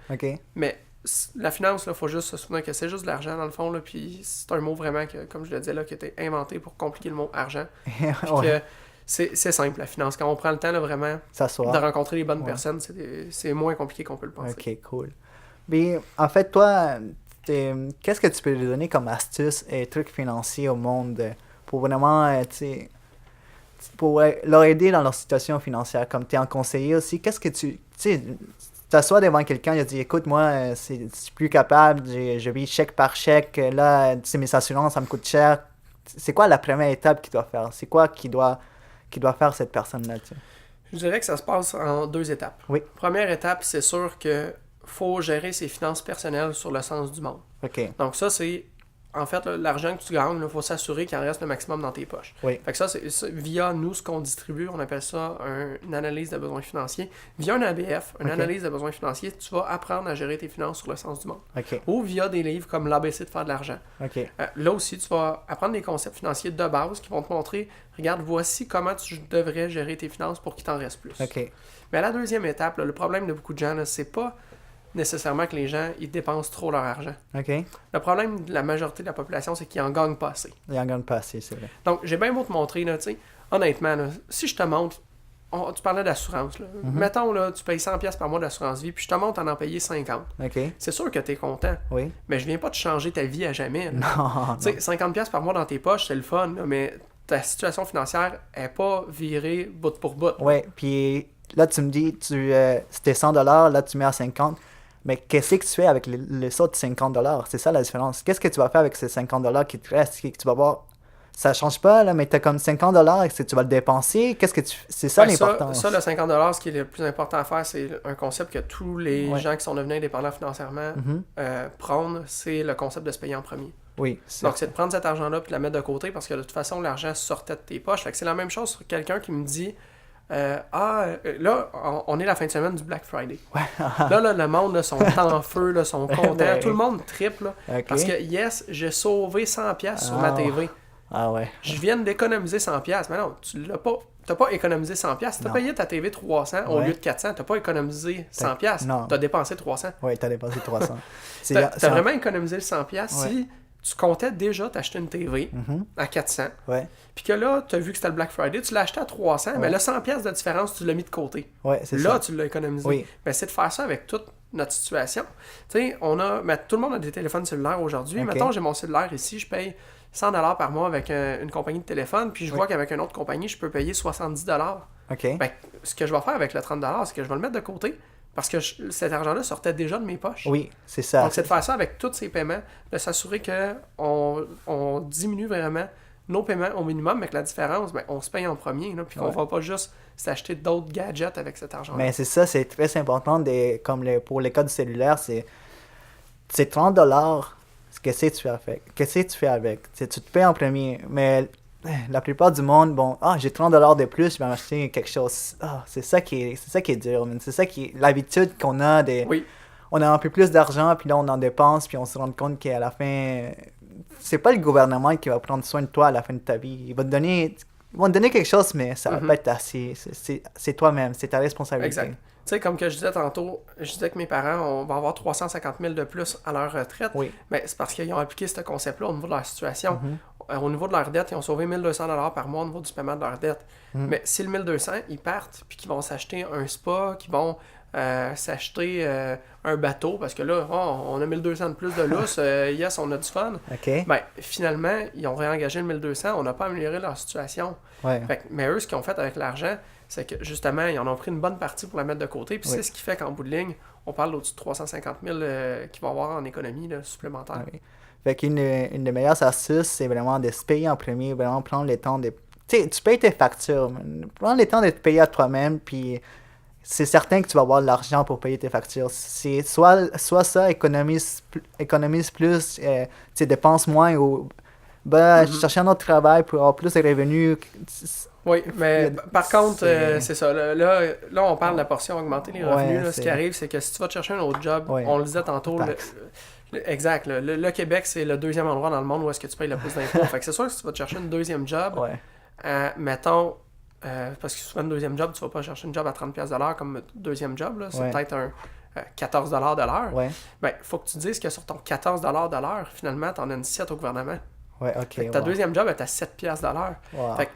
Mais la finance, il faut juste se souvenir que c'est juste de l'argent dans le fond. Là, puis c'est un mot vraiment, comme je le disais, là, qui a été inventé pour compliquer le mot argent. Que c'est simple, la finance. Quand on prend le temps là, vraiment de rencontrer les bonnes personnes, c'est moins compliqué qu'on peut le penser. OK, cool. Mais en fait, toi... Qu'est-ce que tu peux lui donner comme astuce et trucs financiers au monde pour vraiment pour leur aider dans leur situation financière, comme tu es un conseiller aussi, qu'est-ce que tu sais, t'assois devant quelqu'un, il dit, écoute, moi, c'est plus capable, je vis chèque par chèque, là, c'est mes assurances, ça me coûte cher. C'est quoi la première étape qu'il doit faire? C'est quoi qu'il doit faire cette personne-là? Tu sais? Je dirais que ça se passe en 2 étapes. Oui. Première étape, c'est sûr que faut gérer ses finances personnelles sur le sens du monde. OK. Donc ça, c'est, en fait, là, l'argent que tu gagnes, il faut s'assurer qu'il en reste le maximum dans tes poches. Oui. Fait que ça, via nous, ce qu'on distribue, on appelle ça une analyse de besoins financiers. Via un ABF, une analyse de besoins financiers, tu vas apprendre à gérer tes finances sur le sens du monde. OK. Ou via des livres comme l'ABC de faire de l'argent. OK. Là aussi, tu vas apprendre des concepts financiers de base qui vont te montrer, regarde, voici comment tu devrais gérer tes finances pour qu'il t'en reste plus. OK. Mais à la deuxième étape, là, le problème de beaucoup de gens, là, c'est pas nécessairement que les gens ils dépensent trop leur argent. OK. Le problème de la majorité de la population, c'est qu'ils en gagnent pas assez. Il en gagne pas assez, c'est vrai. Donc, j'ai bien beau te montrer, là, tu sais, honnêtement, là, si je te montre, tu parlais d'assurance, là. Mettons, là, tu payes 100$ par mois d'assurance vie, puis je te montre en payer 50. OK. C'est sûr que tu es content, Oui. mais je viens pas te changer ta vie à jamais. Là. Non. Tu sais, 50$ par mois dans tes poches, c'est le fun, là, mais ta situation financière est pas virée bout pour bout. Oui, puis là, tu me dis, c'était $100, là, tu mets à 50. Mais qu'est-ce que tu fais avec les autres $50? C'est ça la différence. Qu'est-ce que tu vas faire avec ces $50 qui te restent, que tu vas voir? Ça change pas, là, mais tu as comme $50, est-ce que tu vas le dépenser? Qu'est-ce que tu C'est ça l'important. Ça, le 50$, ce qui est le plus important à faire, c'est un concept que tous les gens qui sont devenus indépendants financièrement prônent, c'est le concept de se payer en premier. Oui. Donc, c'est de prendre cet argent-là et de la mettre de côté parce que de toute façon, l'argent sortait de tes poches. Fait que c'est la même chose sur quelqu'un qui me dit là, on est la fin de semaine du Black Friday. Ouais. là, le monde, là, sont en feu, là, sont contents. Ouais. Tout le monde triple. Là, OK. parce que, yes, j'ai sauvé 100$ sur ma TV. Ah ouais. Je viens d'économiser 100$. Mais non, tu l'as pas. T'as pas économisé 100$. Si t'as Non. payé ta TV 300 au lieu de 400, t'as pas économisé 100$. Non. T'as dépensé 300. Oui, t'as dépensé 300. T'as vraiment économisé le 100$ si tu comptais déjà t'acheter une TV à 400. Ouais. Puis que là, tu as vu que c'était le Black Friday, tu l'as acheté à 300, mais le 100$ de différence, tu l'as mis de côté. Ouais, c'est là, ça. tu l'as économisé. Oui. Ben, c'est de faire ça avec toute notre situation. Tu sais, tout le monde a des téléphones cellulaires aujourd'hui. OK. Mettons, j'ai mon cellulaire ici, je paye 100$ par mois avec une compagnie de téléphone, puis je vois qu'avec une autre compagnie, je peux payer 70$. OK. Ben, ce que je vais faire avec le 30$, c'est que je vais le mettre de côté, parce que cet argent-là sortait déjà de mes poches. Oui, c'est ça. Donc, c'est de faire ça avec tous ces paiements, de s'assurer qu'on diminue vraiment nos paiements au minimum, mais que la différence, ben, on se paye en premier, là, puis qu'on ne va pas juste s'acheter d'autres gadgets avec cet argent-là. Mais c'est ça, c'est très important, pour les cas du cellulaire, c'est $30, qu'est-ce que tu fais avec? Qu'est-ce que tu fais avec? Tu te payes en premier, mais la plupart du monde, bon, j'ai $30 de plus, je vais m'acheter quelque chose. C'est ça qui est dur, man. C'est ça qui est l'habitude qu'on a Oui. On a un peu plus d'argent, puis là on en dépense, puis on se rend compte qu'à la fin, c'est pas le gouvernement qui va prendre soin de toi à la fin de ta vie. Ils vont te donner quelque chose, mais ça va pas être assez. C'est toi-même, c'est ta responsabilité. Exact. Tu sais, comme que je disais tantôt, je disais que mes parents, on va avoir 350 000 de plus à leur retraite. Oui. Mais c'est parce qu'ils ont appliqué ce concept-là au niveau de leur situation. Au niveau de leur dette, ils ont sauvé 1200$ par mois au niveau du paiement de leur dette. Mais si le 1200, ils partent, puis qu'ils vont s'acheter un spa, qu'ils vont s'acheter un bateau, parce que là, on a 1200 de plus de lousse, yes, on a du fun. OK. Ben, finalement, ils ont réengagé le 1200, on n'a pas amélioré leur situation. Ouais. Fait que, mais eux, ce qu'ils ont fait avec l'argent, c'est que justement, ils en ont pris une bonne partie pour la mettre de côté, puis c'est ce qui fait qu'en bout de ligne, on parle au-dessus de 350 000 qu'ils vont avoir en économie là, supplémentaire. Oui. Fait qu'une des meilleures astuces, c'est vraiment de se payer en premier, vraiment prendre le temps de... Tu sais, tu payes tes factures, man. Prends le temps de te payer à toi-même, puis c'est certain que tu vas avoir de l'argent pour payer tes factures. C'est soit ça, économise plus, tu sais, dépense moins, ou chercher un autre travail pour avoir plus de revenus. Oui, mais par contre, c'est ça. Là, on parle de la portion augmenter les revenus. Ouais, là, ce qui arrive, c'est que si tu vas te chercher un autre job, Ouais. on le disait tantôt, exact. Le Québec, c'est le deuxième endroit dans le monde où est-ce que tu payes le plus d'impôts. Fait que c'est sûr que si tu vas te chercher une deuxième job, mettons, parce que souvent, une deuxième job, tu vas pas chercher une job à 30$ comme deuxième job. Là, c'est peut-être un 14$ de l'heure. Ouais. Ben, faut que tu dises que sur ton 14$ de l'heure, finalement, tu en as une 7 au gouvernement. Ouais, OK. Fait que ta deuxième job est à 7$ de l'heure. Wow. Fait que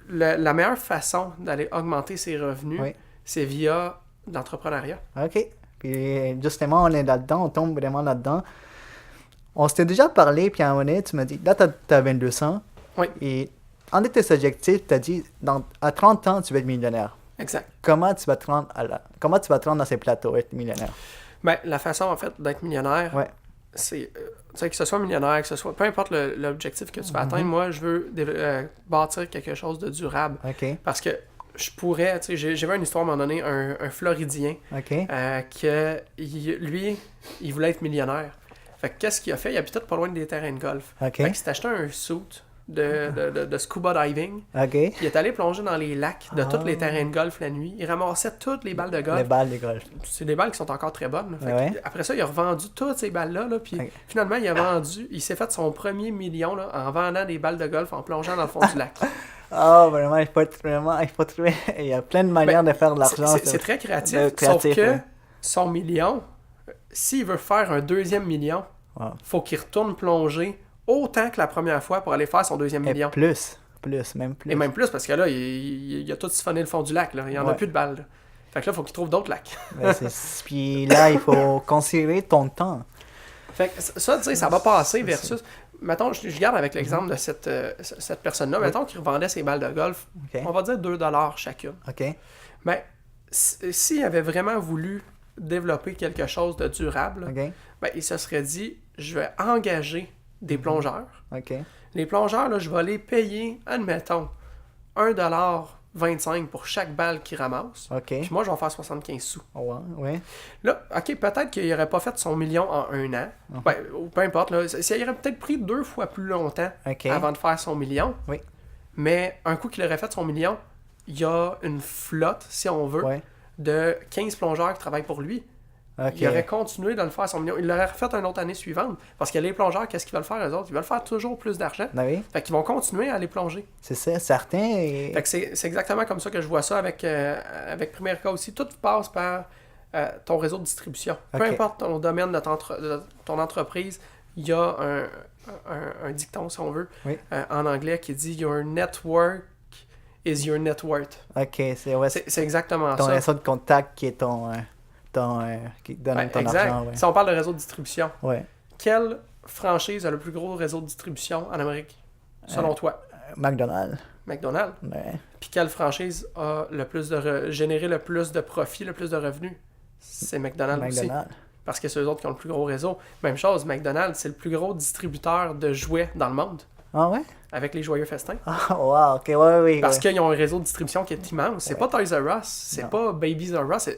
la meilleure façon d'aller augmenter ses revenus, c'est via l'entrepreneuriat. OK. Puis justement, on est là-dedans, on tombe vraiment là-dedans. On s'était déjà parlé, puis à un moment donné, tu m'as dit, là, t'as 2200. Oui. Et un de tes objectifs, tu as dit, à 30 ans, tu vas être millionnaire. Exact. Comment tu vas te rendre dans ces plateaux, être millionnaire? Ben, la façon, en fait, d'être millionnaire, Ouais. c'est, tu sais, que ce soit millionnaire, que ce soit, peu importe l'objectif que tu vas atteindre, moi, je veux bâtir quelque chose de durable. OK. Parce que je pourrais, tu sais, j'ai vu une histoire à un moment donné, un Floridien, OK. lui, il voulait être millionnaire. Fait que qu'est-ce qu'il a fait? Il habitait pas loin des terrains de golf. OK. Fait qu'il s'est acheté un suit de scuba diving. OK. Puis il est allé plonger dans les lacs de tous les terrains de golf la nuit. Il ramassait toutes les balles de golf. Les balles de golf. C'est des balles qui sont encore très bonnes. Là. Fait Ouais. que après ça, il a revendu toutes ces balles-là. Là, puis finalement, il s'est fait son premier million là, en vendant des balles de golf en plongeant dans le fond du lac. Ah, vraiment, il faut trouver. Il y a plein de manières de faire de l'argent. C'est très créatif. Créatif, sauf que ouais. son million, s'il veut faire un deuxième million, Wow. faut qu'il retourne plonger autant que la première fois pour aller faire son deuxième Et million. même plus. Et même plus, parce que là, il a tout siphonné le fond du lac. Là. Il n'y en a plus de balles. Là. Fait que là, il faut qu'il trouve d'autres lacs. Puis là, il faut considérer ton temps. Fait que ça, tu sais, ça va passer versus... Mettons, je garde avec l'exemple de cette personne-là. Mettons qu'il revendait ses balles de golf, OK. on va dire 2$ chacune. OK. Mais s'il avait vraiment voulu développer quelque chose de durable, OK. ben, il se serait dit, je vais engager des plongeurs. OK. Les plongeurs, là, je vais les payer, admettons, 1,25$ pour chaque balle qu'ils ramassent. OK. Puis moi, je vais faire 75 sous. Ouais. Ouais. Là, OK, peut-être qu'il n'aurait pas fait son million en 1 an. Ben, ou peu importe. Là, il aurait peut-être pris 2 fois plus longtemps OK. avant de faire son million. Oui. Mais un coup qu'il aurait fait son million, il y a une flotte, si on veut, Ouais. de 15 plongeurs qui travaillent pour lui. OK. Il aurait continué de le faire son million. Il l'aurait refait une autre année suivante. Parce que les plongeurs, qu'est-ce qu'ils veulent faire, eux autres? Ils veulent faire toujours plus d'argent. Ben oui, Fait qu'ils vont continuer à aller plonger. c'est ça, certains. Fait que c'est exactement comme ça que je vois ça avec Primerica aussi. Tout passe par ton réseau de distribution. Peu Ok. importe ton domaine de ton entreprise, il y a un dicton, si on veut, Oui. en anglais qui dit « Your network is your net worth OK, c'est C'est exactement ton ça. réseau de contact qui est qui donne Ben, ton exact. argent. Ouais. Si on parle de réseau de distribution, Ouais. quelle franchise a le plus gros réseau de distribution en Amérique, selon toi? McDonald's. McDonald's. Ouais. Puis quelle franchise a le plus généré le plus de profit, le plus de revenus? C'est McDonald's aussi. McDonald's. Parce que c'est eux autres qui ont le plus gros réseau. Même chose, McDonald's, c'est le plus gros distributeur de jouets dans le monde, Ah ouais? avec les joyeux festins. Ah, wow, ok, ouais, oui. Parce ouais. qu'ils ont un réseau de distribution qui est immense. C'est pas Toys R Us, c'est Non. pas Babies R Us,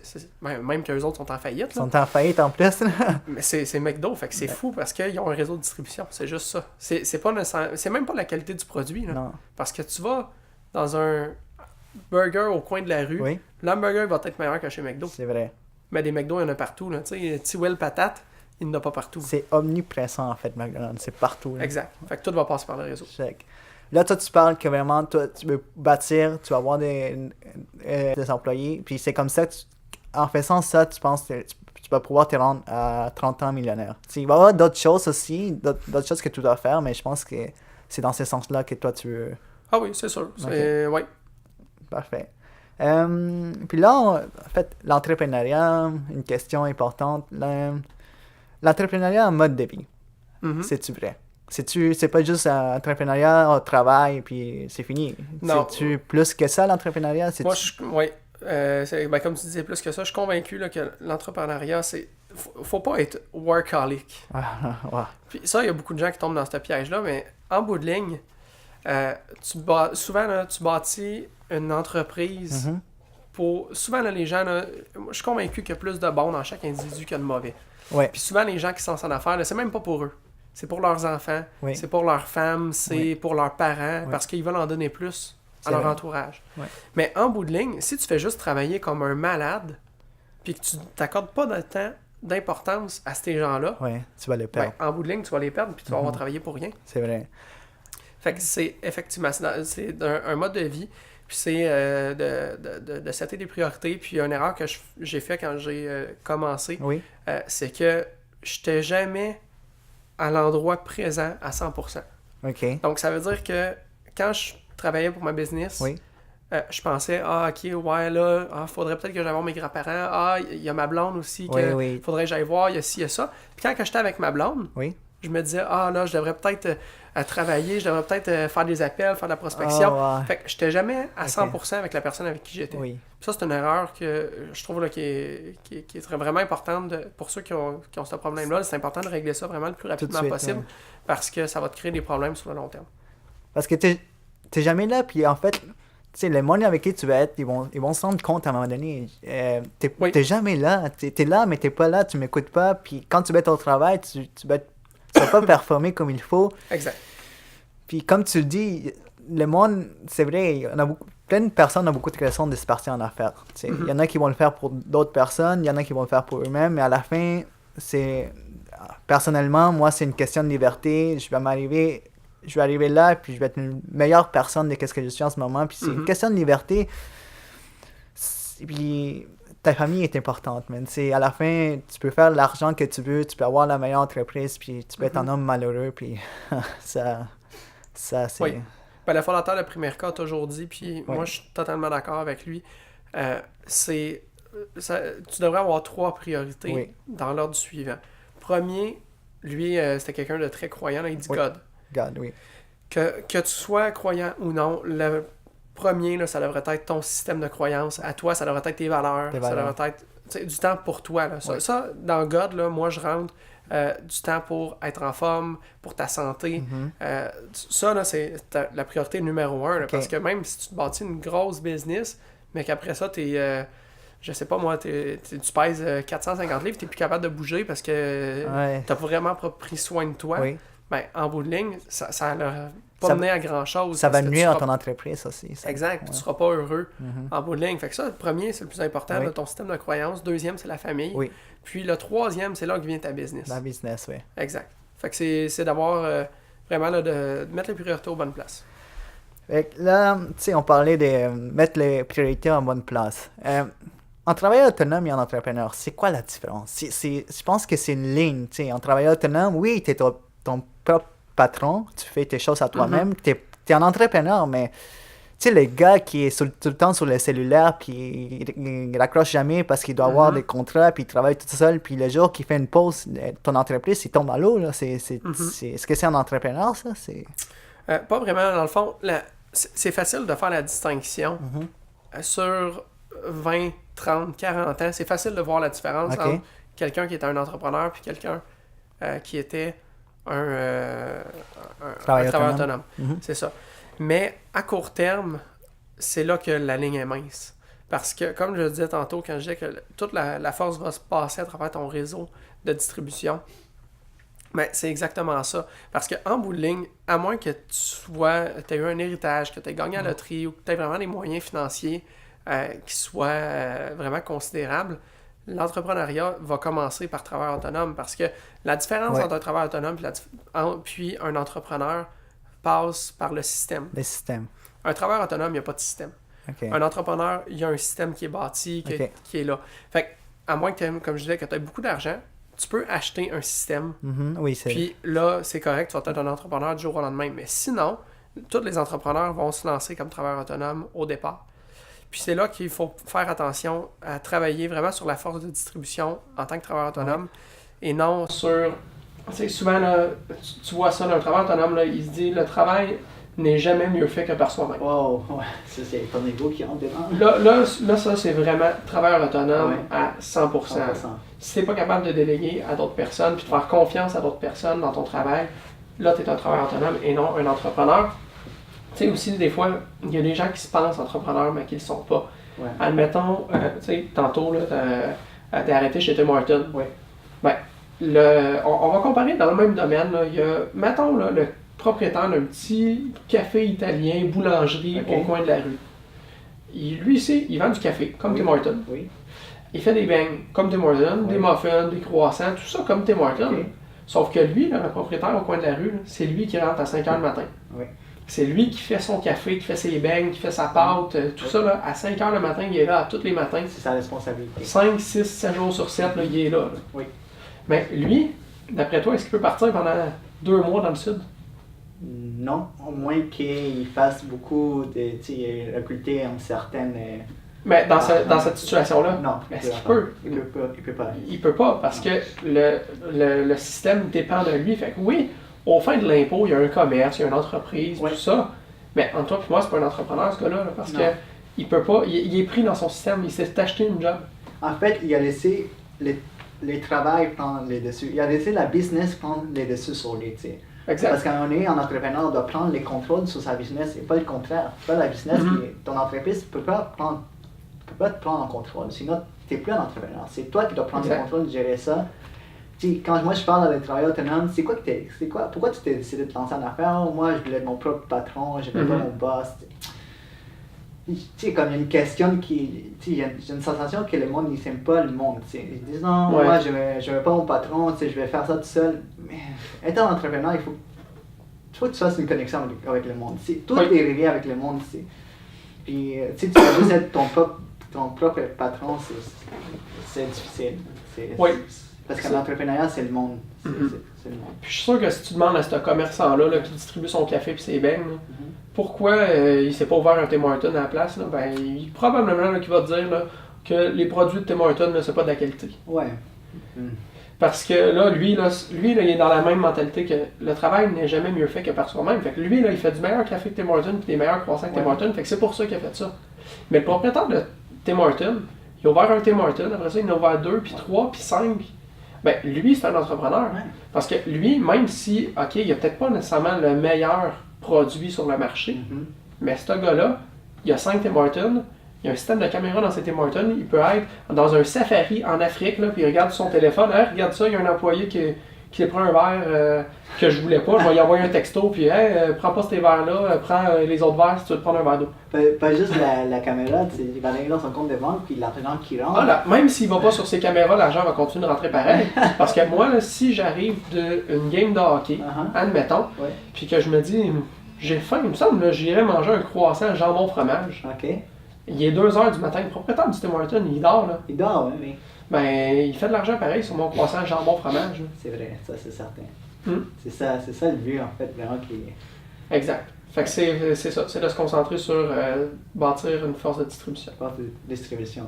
même qu'eux autres sont en faillite. Ils Là. sont en faillite en plus. Mais c'est McDo, fait que c'est fou parce qu'ils ont un réseau de distribution. C'est juste ça. C'est pas c'est même pas la qualité du produit. Là. Non. Parce que tu vas dans un burger au coin de la rue, Oui, l'hamburger va être meilleur que chez McDo. c'est vrai. Mais des McDo, il y en a partout. Tu sais, T-Well patate, il n'y en a pas partout. C'est omniprésent en fait, McDonald's. C'est partout. Là. Exact. Fait que tout va passer par le réseau. Check. Là, toi, tu parles que vraiment, toi, tu veux bâtir, tu vas avoir des employés, puis c'est comme ça que, en faisant ça, tu penses que tu vas pouvoir te rendre à 30 ans millionnaire. Tu sais, il va y avoir d'autres choses aussi, d'autres choses que tu dois faire, mais je pense que c'est dans ce sens-là que toi, tu veux... Ah oui, c'est sûr. Ouais. Parfait. Puis là, en fait, l'entrepreneuriat, une question importante. L'entrepreneuriat en mode de vie, Mhm. c'est-tu vrai? C'est pas juste un entrepreneuriat au travail, puis c'est fini. Non. C'est-tu plus que ça, l'entrepreneuriat? Moi, ben, comme tu disais plus que ça, je suis convaincu là, que l'entrepreneuriat, c'est. Faut pas être workaholic. Ouais. Puis ça, il y a beaucoup de gens qui tombent dans ce piège-là, mais en bout de ligne, souvent, là, tu bâtis une entreprise Mhm. pour. Souvent, là, les gens, là, moi, je suis convaincu qu'il y a plus de bons dans chaque individu qu'il y a de mauvais. Ouais. Puis souvent, les gens qui sont en affaires, là, c'est même pas pour eux. C'est pour leurs enfants, Oui. c'est pour leurs femmes, c'est Oui. pour leurs parents, Oui. parce qu'ils veulent en donner plus à C'est leur vrai. entourage. Oui. Mais en bout de ligne, si tu fais juste travailler comme un malade, puis que tu t'accordes pas de temps d'importance à ces gens-là, Ouais, tu vas le ben, perdre. en bout de ligne, tu vas les perdre, puis tu vas avoir Mhm. travaillé pour rien. C'est vrai. Fait que c'est effectivement, c'est un mode de vie, puis c'est de setter des priorités, puis une erreur que j'ai fait quand j'ai commencé, Oui. c'est que j'étais jamais à l'endroit présent à 100%. OK. Donc, ça veut dire que quand je travaillais pour ma business, Oui. je pensais, ok, ouais, là, faudrait peut-être que j'aille voir mes grands-parents. Il y a ma blonde aussi, Oui, que oui. faudrait que j'aille voir, il y a ci, il y a ça. Puis quand que j'étais avec ma blonde, Oui. Je me disais, ah là, je devrais peut-être travailler, je devrais peut-être faire des appels, faire de la prospection. Ah, ouais. Fait que j'étais jamais à Ok. 100% avec la personne avec qui j'étais. Oui. Ça, c'est une erreur que je trouve là, qui est vraiment importante pour ceux qui ont ce problème-là. C'est important de régler ça vraiment le plus rapidement suite, possible ouais. parce que ça va te créer des problèmes sur le long terme. Parce que t'es jamais là, puis en fait, tu sais, les monde avec qui tu vas être, ils vont se rendre compte à un moment donné. Oui. T'es jamais là. T'es là, mais t'es pas là, tu m'écoutes pas. Puis quand tu vas être au travail, tu vas pas performer comme il faut. Exact. Puis comme tu le dis, le monde, c'est vrai, plein de personnes ont beaucoup de raisons de se partir en affaires. Tu sais. Il y en a qui vont le faire pour d'autres personnes, il y en a qui vont le faire pour eux-mêmes, mais à la fin, personnellement, moi, c'est une question de liberté. Je vais arriver là, puis je vais être une meilleure personne de ce que je suis en ce moment. Puis c'est une question de liberté. Puis ta famille est importante, man. À la fin, tu peux faire l'argent que tu veux, tu peux avoir la meilleure entreprise, puis tu peux être un homme malheureux, puis ça c'est... Oui. Ben, le fondateur de Primerica a toujours dit, puis moi, je suis totalement d'accord avec lui, tu devrais avoir 3 priorités dans l'ordre suivant. Premier, lui, c'était quelqu'un de très croyant, là, il dit God. God, oui. Que tu sois croyant ou non, le premier, là, ça devrait être ton système de croyance. À toi, ça devrait être tes valeurs. Ça devrait être du temps pour toi. Là. Ça, dans God, là, moi, je rentre du temps pour être en forme, pour ta santé. Ça, là, c'est la priorité numéro 1. Là, parce que même si tu te bâtis une grosse business, mais qu'après ça, je sais pas moi, tu pèses 450 livres, tu n'es plus capable de bouger parce que tu n'as vraiment pas pris soin de toi. Oui. Ben, en bout de ligne, ça n'a pas mené à grand-chose. Ça va nuire à ton entreprise aussi. Ça. Exact, puis tu ne seras pas heureux en bout de ligne. Fait que ça, le premier, c'est le plus important, de ton système de croyance. Deuxième, c'est la famille. Oui. Puis le troisième, c'est là que vient ta business. La business, oui. Exact. Fait que c'est d'avoir vraiment là, de mettre les priorités aux bonnes places. Fait que là, tu sais, on parlait de mettre les priorités en bonne place. En travailleur autonome et en entrepreneur, c'est quoi la différence? Je pense que c'est une ligne. Tu sais, en travailleur autonome, oui, tu es ton propre patron, tu fais tes choses à toi-même, tu es un entrepreneur, mais tu sais, le gars qui est tout le temps sur le cellulaire, puis il raccroche jamais parce qu'il doit avoir des contrats, puis il travaille tout seul, puis le jour qu'il fait une pause, ton entreprise, il tombe à l'eau. Est-ce que c'est un entrepreneur, ça? Pas vraiment. Dans le fond, c'est facile de faire la distinction sur 20, 30, 40 ans. C'est facile de voir la différence entre quelqu'un qui était un entrepreneur puis quelqu'un qui était un travailleur autonome. C'est ça. Mais à court terme, c'est là que la ligne est mince. Parce que, comme je le disais tantôt, quand je disais que toute la force va se passer à travers ton réseau de distribution, ben, c'est exactement ça. Parce qu'en bout de ligne, à moins que tu aies eu un héritage, que tu aies gagné à la loterie ou que tu aies vraiment des moyens financiers qui soient vraiment considérables, l'entrepreneuriat va commencer par travailleur autonome parce que la différence entre un travailleur autonome puis un entrepreneur passe par le système. Le système. Un travailleur autonome, il n'y a pas de système. Un entrepreneur, il y a un système qui est bâti, qui est là. Fait que, à moins que tu aies, comme je disais, que tu aies beaucoup d'argent, tu peux acheter un système. Puis là, c'est correct, tu vas être un entrepreneur du jour au lendemain. Mais sinon, tous les entrepreneurs vont se lancer comme travailleurs autonomes au départ. Puis c'est là qu'il faut faire attention à travailler vraiment sur la force de distribution en tant que travailleur autonome et non sur... Tu sais, souvent, là, tu vois ça d'un travailleur autonome, là, il se dit le travail n'est jamais mieux fait que par soi-même. Wow, ça c'est ton ego qui rentre dedans. Là, ça c'est vraiment travailleur autonome à 100%. Si tu n'es pas capable de déléguer à d'autres personnes puis de faire confiance à d'autres personnes dans ton travail, là tu es un travailleur autonome et non un entrepreneur. Tu sais, aussi, des fois, il y a des gens qui se pensent entrepreneurs, mais qui ne le sont pas. Admettons, tu sais, tantôt, t'es arrêté chez Tim Hortons. Ben, on va comparer dans le même domaine. Là, il y a, mettons, là, le propriétaire d'un petit café italien, boulangerie au coin de la rue. Lui, il vend du café, comme Tim Hortons. Il fait des beignes, comme Tim Hortons, des muffins, des croissants, tout ça comme Tim Hortons. Sauf que lui, là, le propriétaire au coin de la rue, là, c'est lui qui rentre à 5 h le matin. C'est lui qui fait son café, qui fait ses beignes, qui fait sa pâte, tout ça, là, à 5 h le matin, il est là tous les matins. C'est sa responsabilité. 5, 6, 7 jours sur 7, là, il est là. Mais lui, d'après toi, est-ce qu'il peut partir pendant 2 mois dans le sud? Non, au moins qu'il fasse beaucoup de recruter une certaine... Mais dans cette situation-là, Non, est-ce qu'il peut? Il peut pas. Il peut pas parce que le système dépend de lui. Fait que oui, au fin de l'impôt, il y a un commerce, il y a une entreprise, tout ça. Mais entre toi et moi, c'est pas un entrepreneur ce gars-là, parce que il peut pas. Il est pris dans son système, il s'est acheté une job. En fait, il a laissé les travail prendre les dessus. Il a laissé la business prendre les dessus sur lui, tu sais. Exact. Parce qu'un entrepreneur, on doit prendre les contrôles sur sa business et pas le contraire. Pas la business, ton entreprise ne peut pas te prendre en contrôle. Sinon, tu n'es plus un entrepreneur. C'est toi qui dois prendre le contrôle de gérer ça. Quand moi je parle à des travailleurs autonomes, pourquoi tu t'es décidé de te lancer en affaires? Moi, je voulais être mon propre patron, je voulais pas mon boss. Comme il y a une question j'ai une sensation que le monde n'aime pas le monde. Ils disent non, moi je veux pas mon patron, je vais faire ça tout seul. Mais étant entrepreneur, il faut que tu fasses une connexion avec le monde. Tout est relié avec le monde. Puis tu vas juste être ton propre patron, c'est difficile. Parce que l'entrepreneuriat, c'est le monde. C'est le monde. Puis je suis sûr que si tu demandes à ce commerçant-là qui distribue son café et ses beignes, pourquoi il s'est pas ouvert un Tim Hortons à la place, probablement qu'il va te dire que les produits de Tim Hortons, c'est pas de la qualité. Ouais. Parce que là, lui, il est dans la même mentalité que le travail n'est jamais mieux fait que par soi-même. Fait que lui, il fait du meilleur café que Tim Hortons et des meilleurs croissants que Tim Hortons. Fait que c'est pour ça qu'il a fait ça. Mais le propriétaire de Tim Hortons, il a ouvert un Tim Hortons, après ça, il en a ouvert 2, puis 3, puis 5. Ben, lui, c'est un entrepreneur. Parce que lui, même si, OK, il n'a peut-être pas nécessairement le meilleur produit sur le marché, mais ce gars-là, il a 5 Tim Hortons, il y a un système de caméra dans ces Tim Hortons, il peut être dans un safari en Afrique, là, puis il regarde son téléphone, hey, regarde ça, il y a un employé qui prend un verre que je voulais pas, je vais lui envoyer un texto, puis hey, prends pas ces verres-là, prends les autres verres si tu veux te prendre un verre d'eau. Pas juste la caméra, il va aller dans son compte de banque, puis l'argent qui rentre. Même s'il va pas sur ses caméras, l'argent va continuer de rentrer pareil. Parce que moi, là, si j'arrive d'une game de hockey, admettons, puis que je me dis, j'ai faim, il me semble, j'irais manger un croissant jambon-fromage. OK. Il est 2h du matin, le propriétaire du Tim Hortons, il dort, là. Il dort, oui. Ben, il fait de l'argent pareil sur mon croissant jambon-fromage. C'est vrai, ça c'est certain. C'est ça le but, en fait, vraiment qui est... Exact. Fait que c'est ça, c'est de se concentrer sur bâtir une force de distribution. Force de distribution.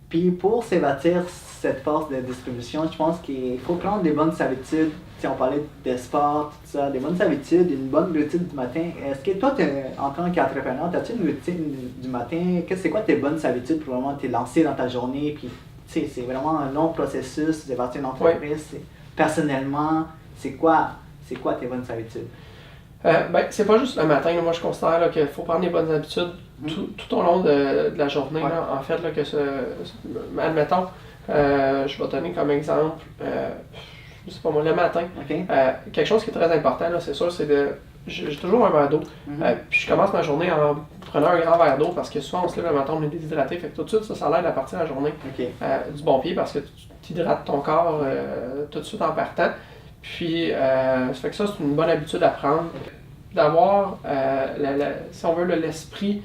Puis pour se bâtir cette force de distribution, je pense qu'il faut prendre des bonnes habitudes. Si on parlait de sport, tout ça, des bonnes habitudes, une bonne routine du matin. Est-ce que toi, en tant qu'entrepreneur, as-tu une routine du matin? C'est quoi tes bonnes habitudes pour vraiment te lancer dans ta journée? Puis, c'est vraiment un long processus de bâtir une entreprise. Personnellement, c'est quoi tes bonnes habitudes? C'est pas juste le matin. Moi, je considère qu'il faut prendre des bonnes habitudes tout au long de la journée. Là, en fait, admettons, je vais donner comme exemple, je sais pas moi, le matin. Quelque chose qui est très important, là, c'est sûr, c'est j'ai toujours un verre d'eau. Puis je commence ma journée en prenant un grand verre d'eau parce que souvent on se lève le matin, on est déshydraté. Fait que tout de suite, ça l'aide à partir de la journée du bon pied parce que tu hydrates ton corps tout de suite en partant. Puis ça fait que ça, c'est une bonne habitude à prendre. D'avoir, si on veut, l'esprit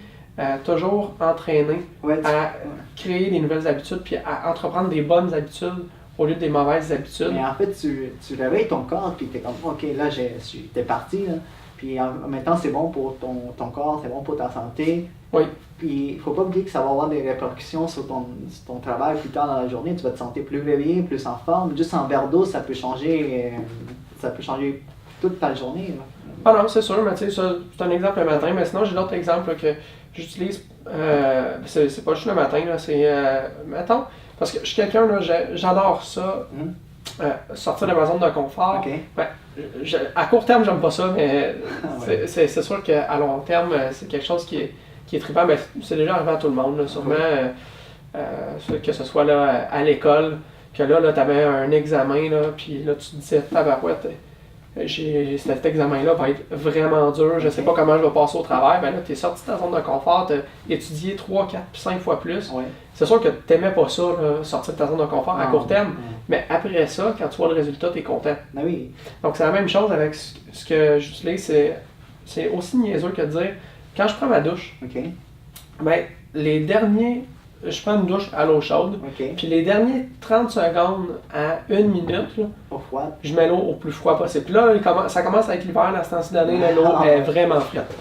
toujours entraîné à créer des nouvelles habitudes puis à entreprendre des bonnes habitudes au lieu des mauvaises habitudes. Mais en fait, tu réveilles ton corps puis t'es comme, OK, là, t'es parti, là. Puis en même temps, c'est bon pour ton corps, c'est bon pour ta santé. Oui. Puis il faut pas oublier que ça va avoir des répercussions sur ton travail plus tard dans la journée. Tu vas te sentir plus réveillé, plus en forme. Juste un verre d'eau, ça peut changer toute ta journée. Là. Ah non, c'est sûr, mais tu sais, ça, c'est un exemple le matin. Mais sinon, j'ai d'autres exemples que j'utilise. C'est pas juste le matin, là, c'est. Mettons, parce que je suis quelqu'un, là, j'adore ça. Sortir de ma zone de confort. À court terme, j'aime pas ça, mais c'est sûr qu'à long terme, c'est quelque chose qui est trippant. Mais c'est déjà arrivé à tout le monde, là, sûrement. Que ce soit là, à l'école, que là tu avais un examen, là, puis là, tu te disais, tabarouette, cet examen-là va être vraiment dur, je sais pas comment je vais passer au travail. Ben là, tu es sorti de ta zone de confort, tu as étudié 3, 4, 5 fois plus. C'est sûr que tu n'aimais pas ça, là, sortir de ta zone de confort à court terme, mais après ça, quand tu vois le résultat, tu es content. Donc c'est la même chose avec ce que j'utilise, c'est aussi niaiseux que de dire, quand je prends ma douche, ben, je prends une douche à l'eau chaude, puis les derniers 30 secondes à 1 minute, là, je mets l'eau au plus froid possible. Puis là, ça commence à être l'hiver, la ce temps-ci d'année, l'eau est vraiment frette.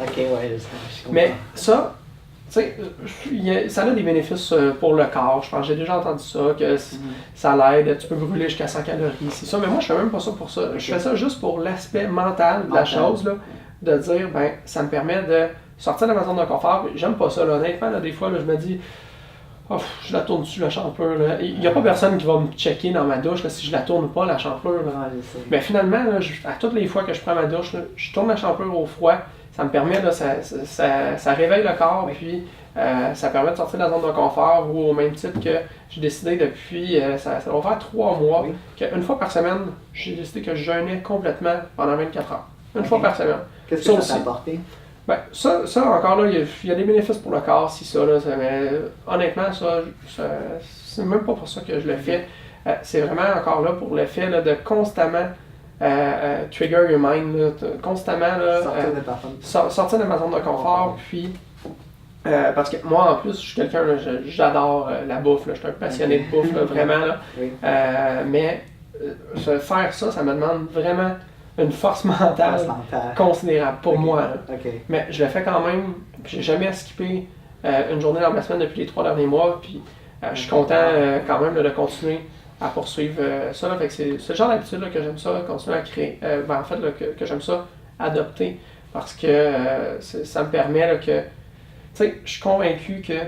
Mais ça, sais, ça a des bénéfices pour le corps. Je pense j'ai déjà entendu ça, que ça l'aide, tu peux brûler jusqu'à 100 calories, c'est ça. Mais moi, je fais même pas ça pour ça. Okay. Je fais ça juste pour l'aspect mental de la chose, là, de dire, ben, ça me permet de sortir de ma zone de confort. J'aime pas ça, là. Honnêtement, là, des fois, là, je me dis, oh, je la tourne dessus, la champlure. Il n'y a pas personne qui va me checker dans ma douche là, si je la tourne pas, la champlure. Mais finalement, là, à toutes les fois que je prends ma douche, là, je tourne la champlure au froid. Ça me permet, là, ça réveille le corps, puis ça permet de sortir de la zone de confort, ou au même titre que j'ai décidé depuis, ça va faire 3 mois, qu'une fois par semaine, j'ai décidé que je jeûnais complètement pendant 24 heures. Une fois par semaine. Qu'est-ce que ça t'a apporté? Ben, ça encore là, il y a des bénéfices pour le corps, si ça, là, mais honnêtement, ça c'est même pas pour ça que je le fais. C'est vraiment encore là pour le fait là, de constamment trigger your mind, là, constamment là, sortir de ma zone de confort, puis parce que moi en plus je suis quelqu'un, là, j'adore la bouffe, là, je suis un passionné de bouffe, là, vraiment, là, mais faire ça me demande vraiment une force mentale considérable pour moi. Mais je le fais quand même, j'ai jamais skippé une journée dans ma semaine depuis les 3 derniers mois, puis je suis content quand même là, de continuer à poursuivre ça. Là, fait que c'est le genre d'habitude là, que j'aime ça continuer à créer. En fait, là, que j'aime ça adopter parce que ça me permet là, que, tu sais, je suis convaincu que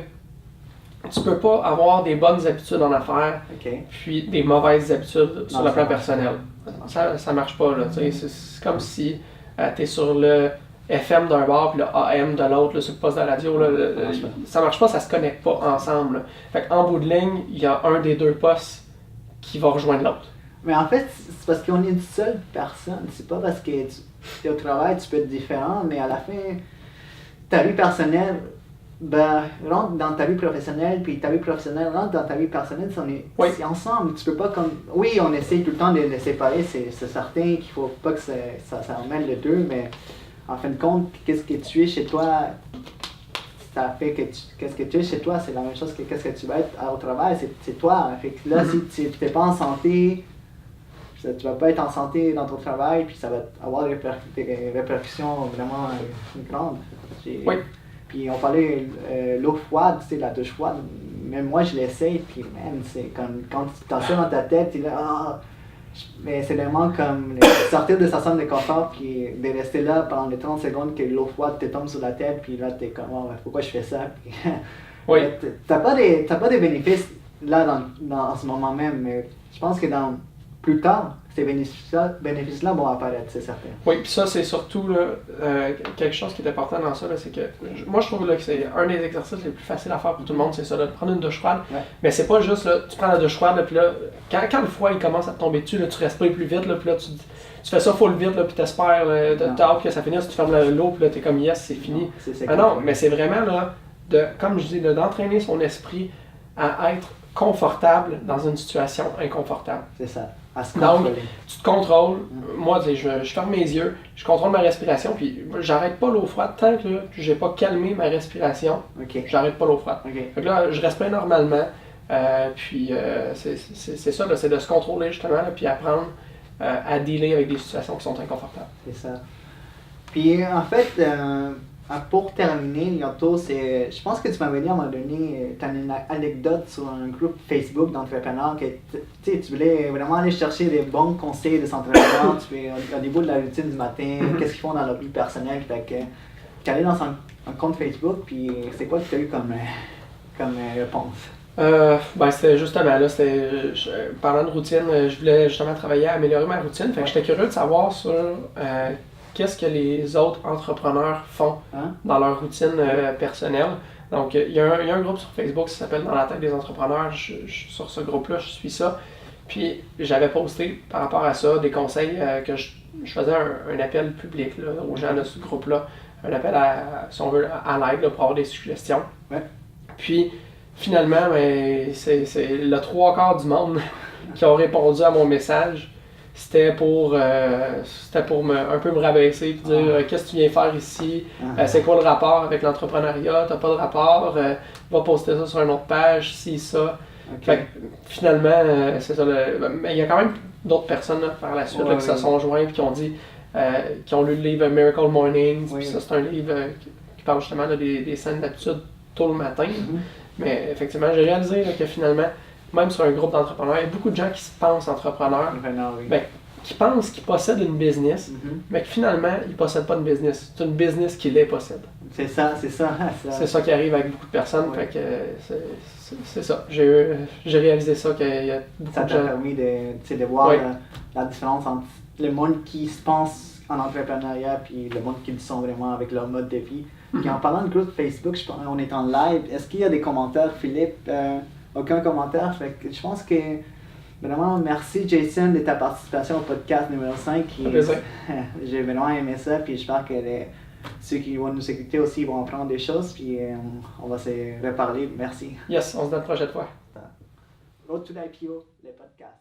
tu peux pas avoir des bonnes habitudes en affaires puis des mauvaises habitudes sur le plan personnel. Ça marche pas, là, tu sais, c'est comme si tu es sur le FM d'un bar puis le AM de l'autre, sur le poste de la radio, là, ça marche pas, ça se connecte pas ensemble. Là. Fait qu'en bout de ligne, il y a un des deux postes qui va rejoindre l'autre. Mais en fait, c'est parce qu'on est une seule personne. C'est pas parce que tu es au travail, tu peux être différent, mais à la fin, ta vie personnelle rentre dans ta vie professionnelle, puis ta vie professionnelle rentre dans ta vie personnelle, c'est ensemble. Tu peux pas comme... Oui, on essaie tout le temps de les séparer, c'est certain qu'il faut pas que ça emmène les deux, mais en fin de compte, qu'est-ce que tu es chez toi, ça fait que qu'est-ce que tu es chez toi, c'est la même chose que qu'est-ce que tu vas être au travail, c'est toi. Fait que là, si tu n'es pas en santé, tu vas pas être en santé dans ton travail, puis ça va avoir des répercussions vraiment grandes. Puis on parlait l'eau froide, tu sais, la douche froide, même moi je l'essaye, puis man, c'est comme quand tu t'en sors dans ta tête, tu es là, mais c'est vraiment comme sortir de sa zone de confort, puis de rester là pendant les 30 secondes que l'eau froide te tombe sur la tête, puis là t'es comme, oh, pourquoi je fais ça? Puis, t'as pas des bénéfices là en ce moment même, mais je pense que plus tard, ces bénéfices-là vont apparaître, c'est certain. Oui, puis ça, c'est surtout là, quelque chose qui est important dans ça, là, c'est que moi je trouve là, que c'est un des exercices les plus faciles à faire pour tout le monde, c'est ça, là, de prendre une douche froide. Mais c'est pas juste, là, tu prends la douche froide, là, puis là, quand le froid il commence à te tomber dessus, là, tu respires plus vite, là, puis là, tu fais ça full vite, là, puis t'espères, t'as hâte que ça finisse, tu fermes l'eau, puis là, t'es comme yes, c'est fini. Non, mais c'est vraiment, là, comme je dis, d'entraîner son esprit à être confortable dans une situation inconfortable. C'est ça. Donc, tu te contrôles. Moi, je ferme mes yeux, je contrôle ma respiration, puis j'arrête pas l'eau froide tant que j'ai pas calmé ma respiration. J'arrête pas l'eau froide. Fait que là, je respire normalement. Puis c'est ça, là, c'est de se contrôler justement, là, puis apprendre à dealer avec des situations qui sont inconfortables. C'est ça. Puis en fait, pour terminer, bientôt, je pense que tu m'avais dit à un moment donné, tu as une anecdote sur un groupe Facebook d'entrepreneurs que tu voulais vraiment aller chercher des bons conseils de s'entraînement, au niveau de la routine du matin, qu'est-ce qu'ils font dans leur vie personnelle. Fait que tu es allé dans un compte Facebook, puis c'est quoi que tu as eu comme réponse? C'était justement là, parlant de routine, je voulais justement travailler à améliorer ma routine. Fait que j'étais curieux de savoir sur qu'est-ce que les autres entrepreneurs font dans leur routine personnelle. Donc, il y a un groupe sur Facebook qui s'appelle Dans la tête des entrepreneurs. Sur ce groupe-là, je suis ça. Puis, j'avais posté par rapport à ça des conseils que je faisais un appel public là, aux gens de ce groupe-là. Un appel, si on veut, à l'aide pour avoir des suggestions. Puis, finalement, c'est le 3/4 du monde qui ont répondu à mon message. C'était pour un peu me rabaisser et dire qu'est-ce que tu viens faire ici, c'est quoi le rapport avec l'entrepreneuriat, t'as pas de rapport, va poster ça sur une autre page, ça. Fait que, finalement, c'est ça. Mais il y a quand même d'autres personnes là, par la suite qui se sont joints et qui ont dit qui ont lu le livre Miracle Mornings. Puis ça, c'est un livre qui parle justement là, des saines habitudes tôt le matin. Mais effectivement, j'ai réalisé là, que finalement, même sur un groupe d'entrepreneurs, il y a beaucoup de gens qui se pensent entrepreneurs, qui pensent qu'ils possèdent une business, mais que finalement, ils ne possèdent pas une business. C'est une business qui les possède. C'est ça. C'est ça qui arrive avec beaucoup de personnes. Fait que c'est ça. J'ai réalisé ça qu'il y a beaucoup ça de gens. t'a permis de voir la différence entre le monde qui se pense en entrepreneuriat puis le monde qui le sont vraiment avec leur mode de vie. Puis en parlant de groupe Facebook, on est en live. Est-ce qu'il y a des commentaires, Philippe? Aucun commentaire. Fait que je pense que vraiment, merci Jason de ta participation au podcast numéro 5. J'ai vraiment aimé ça, puis j'espère que ceux qui vont nous écouter aussi vont apprendre des choses, puis on va se reparler. Merci. Yes, on se donne la prochaine fois. Road to l'IPO, le podcast.